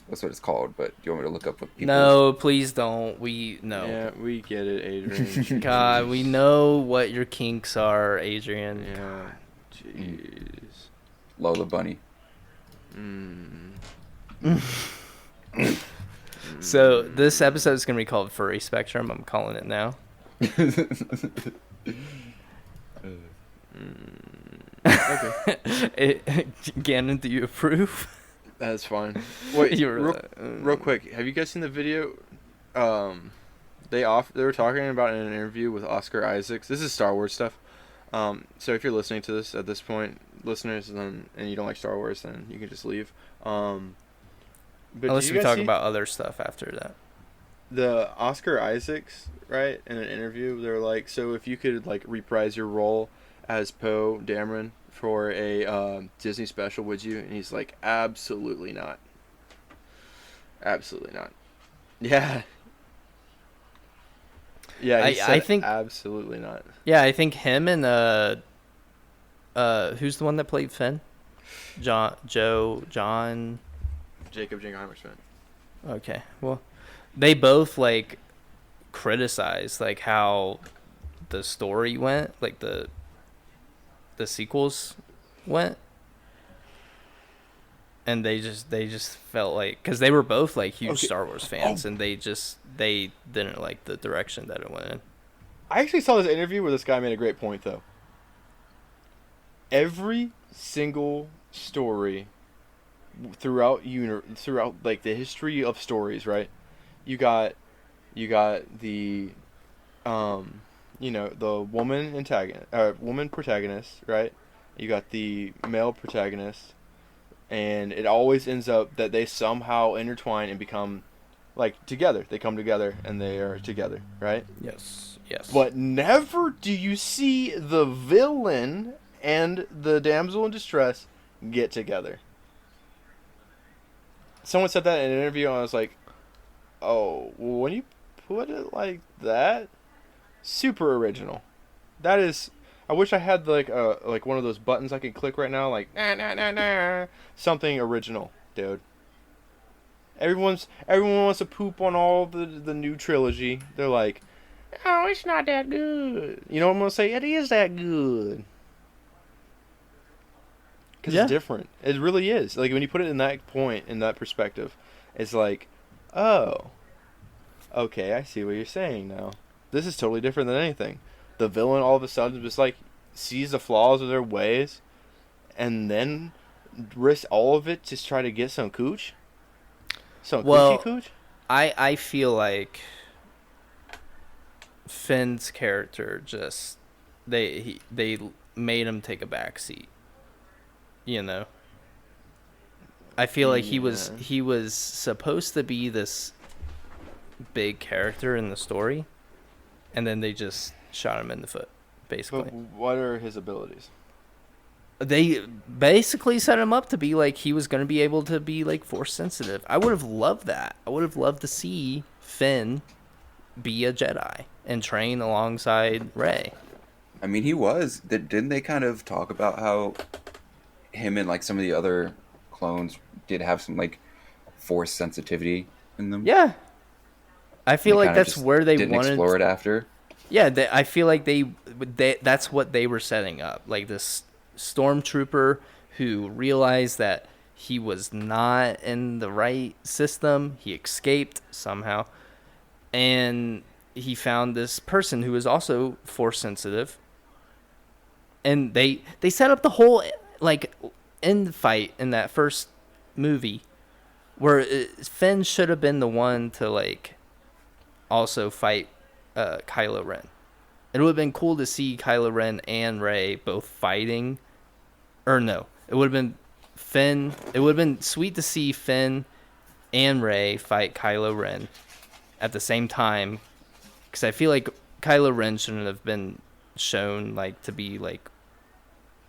That's what it's called, but do you want me to look up what people... No, please don't. No. Yeah, we get it, Adrian. God, we know what your kinks are, Adrian. Yeah. Jeez. Lola Bunny. So this episode is gonna be called Furry Spectrum. I'm calling it now. Okay. Gannon, do you approve? That's fine. Wait, You're, real quick. Have you guys seen the video? They were talking about in an interview with Oscar Isaacs. This is Star Wars stuff. So if you're listening to this at this point, listeners, and you don't like Star Wars, then you can just leave. But Unless we talk about other stuff after that. the Oscar Isaacs, right? In an interview, they're like, so if you could like reprise your role as Poe Dameron for a Disney special, would you? And he's like, absolutely not. Absolutely not. Yeah. Yeah, I think absolutely not. Yeah, I think him and who's the one that played Finn? John. Jacob Jingheimer Smith. Okay, well, they both like criticized like how the story went, like the sequels went, and they just felt like, because they were both like huge Star Wars fans, and they didn't like the direction that it went in. I actually saw this interview where this guy made a great point though. Every single story throughout like the history of stories, right? You got the the woman protagonist, right? You got the male protagonist, and it always ends up that they somehow intertwine and become like together. They come together and they are together, right? Yes. But never do you see the villain and the damsel in distress get together. Someone said that in an interview, and I was like, oh, well, when you put it like that, super original. That is, I wish I had like one of those buttons I could click right now, like something original, dude. Everyone wants to poop on all the new trilogy. They're like, oh, it's not that good. You know what I'm gonna say? It is that good. Because it's different. It really is. Like, when you put it in that point, in that perspective, it's like, oh, okay, I see what you're saying now. This is totally different than anything. The villain all of a sudden just, like, sees the flaws of their ways and then risks all of it to try to get some cooch? Some coochie cooch? I feel like Finn's character just, they made him take a back seat. You know, I feel like he was supposed to be this big character in the story, and then they just shot him in the foot, basically. But what are his abilities? They basically set him up to be like he was going to be able to be like force sensitive. I would have loved that. I would have loved to see Finn be a Jedi and train alongside Rey. I mean, he was. Didn't they kind of talk about how him and like some of the other clones did have some like force sensitivity in them? Yeah, I feel like that's where they didn't wanted explore it after. Yeah, I feel like they that's what they were setting up. Like this stormtrooper who realized that he was not in the right system. He escaped somehow, and he found this person who was also force sensitive. And they set up the whole like end fight in that first movie, where Finn should have been the one to like also fight Kylo Ren. It would have been cool to see Kylo Ren and Rey both fighting. Or no, it would have been Finn. It would have been sweet to see Finn and Rey fight Kylo Ren at the same time, because I feel like Kylo Ren shouldn't have been shown like to be like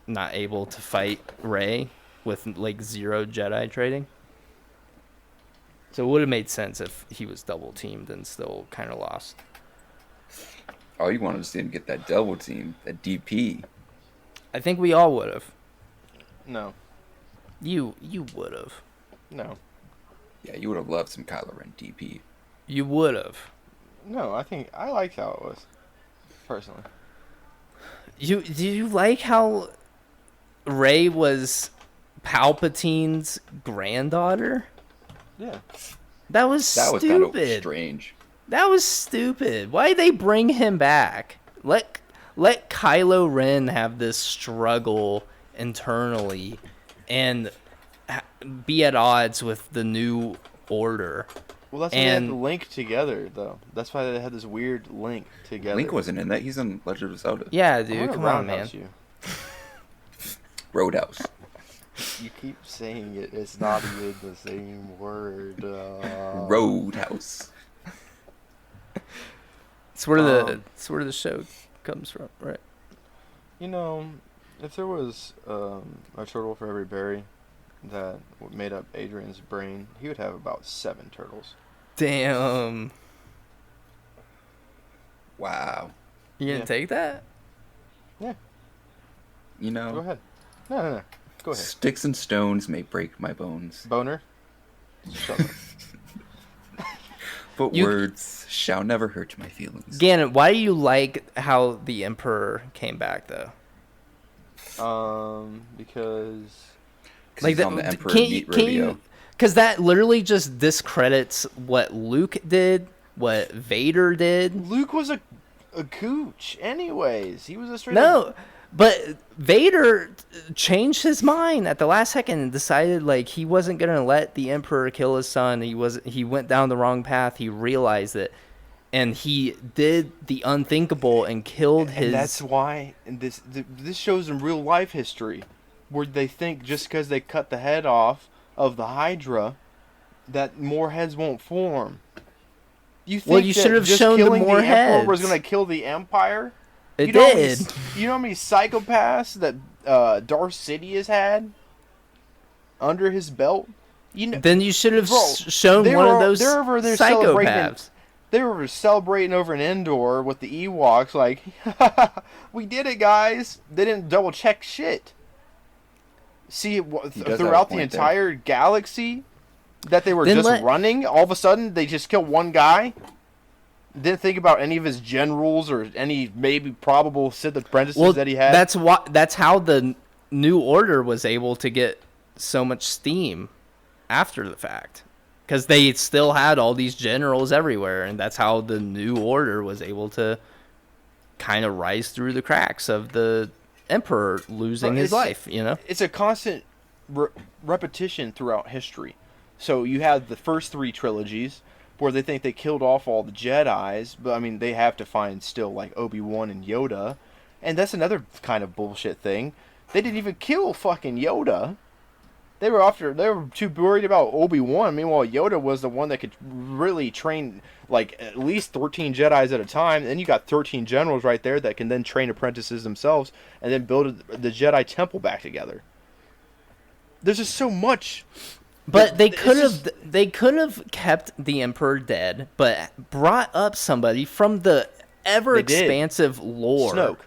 not able to fight Rey with like zero Jedi training. So it would have made sense if he was double teamed and still kind of lost. Oh, you wanted to see him get that double team, that DP. I think we all would have. No. You would have. No. Yeah, you would have loved some Kylo Ren DP. You would have. No, I think I liked how it was, personally. Do you like how Rey was Palpatine's granddaughter? Yeah. That was That was stupid. kind of strange. That was stupid. Why did they bring him back? Let Kylo Ren have this struggle internally and be at odds with the new order. Well, that's why they had to link together, though. That's why they had this weird link together. Link wasn't in that. He's in Legend of Zelda. Yeah, dude, come on, man. Roundhouse you. Roadhouse. You keep saying it. It's not even the same word. Roadhouse. It's where the show comes from, right? You know, if there was a turtle for every berry that made up Adrian's brain, he would have about 7 turtles. Damn. Wow. You gonna take that? Yeah. You know. Go ahead. No. Go ahead. Sticks and stones may break my bones, Boner. Shut up. but words shall never hurt my feelings. Gannon, why do you like how the Emperor came back, though? Because Like he's on the Emperor Meat Rodeo. Because that literally just discredits what Luke did, what Vader did. Luke was a gooch, anyways. He was a straight No, but Vader changed his mind at the last second and decided like he wasn't gonna let the Emperor kill his son. He went down the wrong path. He realized it, and he did the unthinkable and killed his. And that's why. And this shows in real life history, where they think just because they cut the head off of the Hydra, that more heads won't form. You think you that should have just shown the killing more Emperor was heads. going to kill the Empire? It You know how many- did. You know how many psychopaths that Darth Sidious had under his belt? You know, Then you should have Bro, shown one of those they're over there celebrating. psychopaths. They were celebrating over an Endor with the Ewoks, like, we did it, guys. They didn't double check shit. See, He does have a throughout the point there. entire galaxy that they were Then just running, all of a sudden they just killed one guy. Didn't think about any of his generals or any maybe probable Sith apprentices that he had. That's how the New Order was able to get so much steam after the fact, because they still had all these generals everywhere, and that's how the New Order was able to kind of rise through the cracks of the Emperor losing his life. You know, it's a constant repetition throughout history. So you have the first 3 trilogies where they think they killed off all the Jedis, but I mean they have to find still like Obi-Wan and Yoda, and that's another kind of bullshit thing. They didn't even kill fucking Yoda. They were too worried about Obi-Wan. Meanwhile, Yoda was the one that could really train like at least 13 Jedis at a time. And then you got 13 generals right there that can then train apprentices themselves and then build the Jedi Temple back together. There's just so much. but they could have kept the Emperor dead, but brought up somebody from the ever They did. expansive lore. Snoke.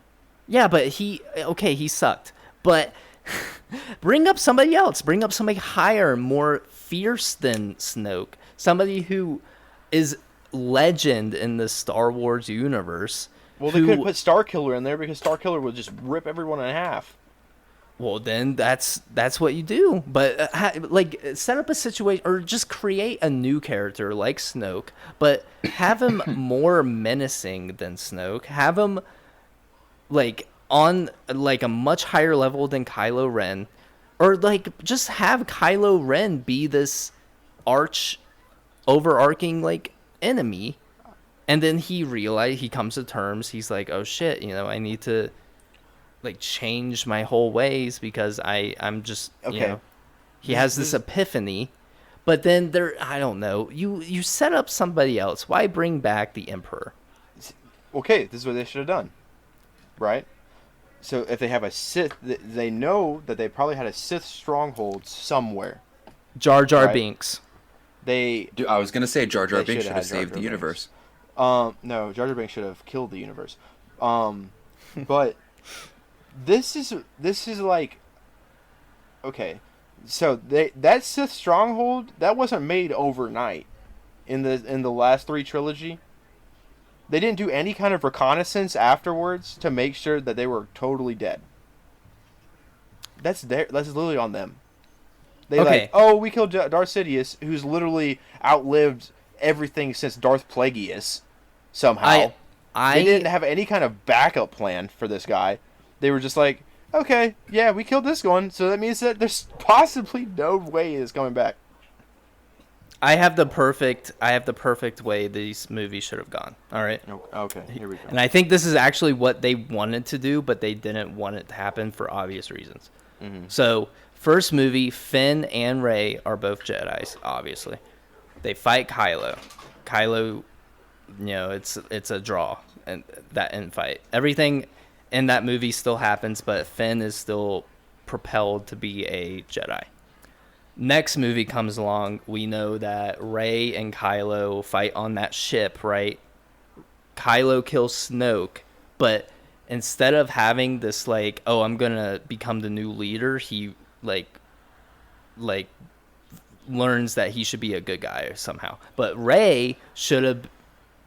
Yeah, but he sucked. But bring up somebody else. Bring up somebody higher, more fierce than Snoke. Somebody who is legend in the Star Wars universe. Well, they could have put Starkiller in there because Starkiller would just rip everyone in half. Well, then that's what you do. But set up a situation or just create a new character like Snoke, but have him more menacing than Snoke. Have him like on like a much higher level than Kylo Ren, or like just have Kylo Ren be this overarching like enemy, and then he comes to terms. He's like, oh shit, I need to like change my whole ways because I'm just Okay. He has this epiphany, but then I don't know. You set up somebody else. Why bring back the Emperor? Okay, this is what they should have done, right? So if they have a Sith, they know that they probably had a Sith stronghold somewhere. Jar Jar Right. Binks. Dude, I was gonna say Jar Jar They Binks should should have have had Jar saved Jar the Binks. universe. No, Jar Jar Binks should have killed the universe. But this is like, okay, so that Sith stronghold that wasn't made overnight. In the last 3 trilogy, they didn't do any kind of reconnaissance afterwards to make sure that they were totally dead. That's literally on them. They Okay. we killed Darth Sidious, who's literally outlived everything since Darth Plagueis. Somehow, they didn't have any kind of backup plan for this guy. They were just like, okay, yeah, we killed this one, so that means that there's possibly no way it's coming back. I have the perfect way these movies should have gone. All right. Okay, here we go. And I think this is actually what they wanted to do, but they didn't want it to happen for obvious reasons. Mm-hmm. So, first movie, Finn and Rey are both Jedis, obviously. They fight Kylo. Kylo, it's a draw, and that end fight. Everything in that movie still happens, but Finn is still propelled to be a Jedi. Next movie comes along, we know that Rey and Kylo fight on that ship, right? Kylo kills Snoke, but instead of having this like, oh, I'm gonna become the new leader, he like learns that he should be a good guy somehow. But Rey should have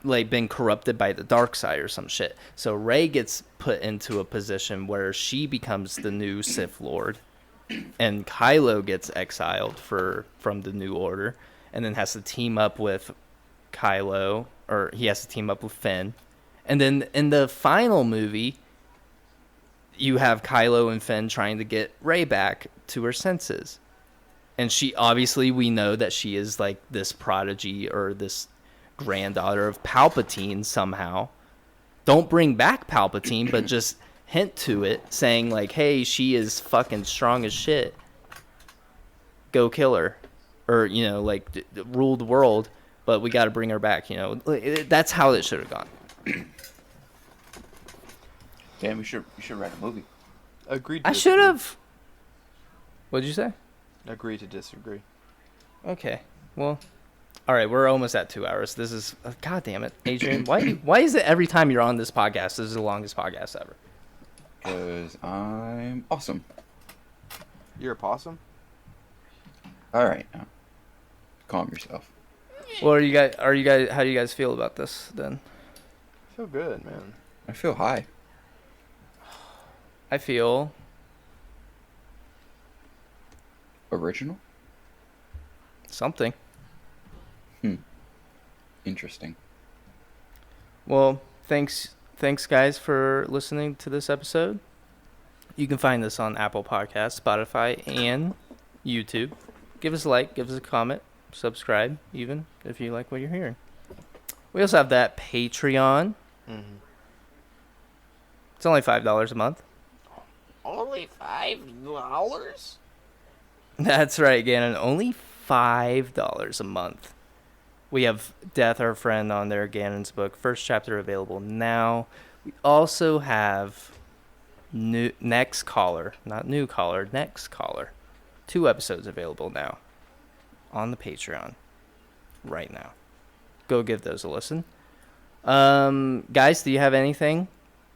like been corrupted by the dark side or some shit. So Rey gets put into a position where she becomes the new Sith Lord. And Kylo gets exiled from the New Order, and then has to team up with Kylo, or he has to team up with Finn. And then in the final movie, you have Kylo and Finn trying to get Rey back to her senses. And she, obviously, we know that she is like this prodigy or this granddaughter of Palpatine somehow. Don't bring back Palpatine, but just hint to it, saying like, hey, she is fucking strong as shit, go kill her, or rule the world, but we got to bring her back. That's how it should have gone. Damn, you should write a movie. Agreed. I should have. What'd you say? Agree to disagree. Okay, well, all right, we're almost at 2 hours. This is god damn it, Adrian. Why is it every time you're on this podcast, this is the longest podcast ever? Because I'm awesome. You're a possum? Alright, now. Calm yourself. Well, how do you guys feel about this then? I feel good, man. I feel high. I feel Original? something. Interesting. Well, thanks guys for listening to this episode. You can find this on Apple Podcasts, Spotify, and YouTube. Give us a like, give us a comment, subscribe even if you like what you're hearing. We also have that Patreon. Mm-hmm. It's only $5 a month. Only $5? That's right, Gannon. Only $5 a month. We have Death, Our Friend on there, Gannon's book. First chapter available now. We also have Next Caller. Not New Caller, Next Caller. 2 episodes available now on the Patreon right now. Go give those a listen. Guys, do you have anything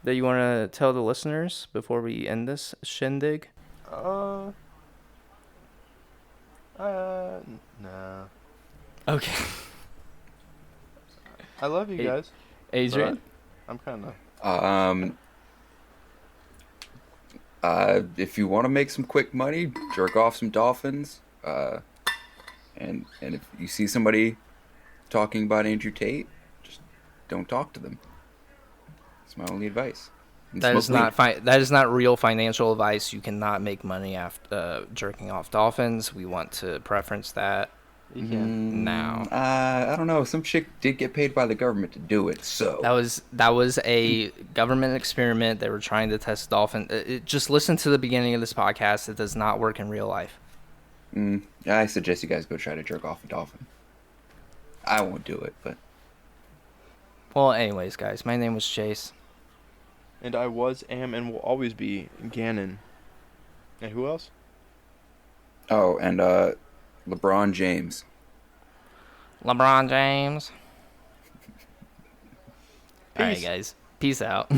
that you want to tell the listeners before we end this shindig? No. Okay. I love you guys. Adrian? I'm kind of... If you want to make some quick money, jerk off some dolphins. And if you see somebody talking about Andrew Tate, just don't talk to them. That's my only advice. And That is smoke not that is not real financial advice. You cannot make money after jerking off dolphins. We want to preference that. You weed. can. now. I don't know. Some chick did get paid by the government to do it, so. That was a government experiment. They were trying to test dolphin. Just listen to the beginning of this podcast. It does not work in real life. I suggest you guys go try to jerk off a dolphin. I won't do it, but. Well, anyways, guys, my name was Chase. And I was, am, and will always be Gannon. And who else? Oh, and LeBron James. LeBron James. All right, Peace. guys. Peace out.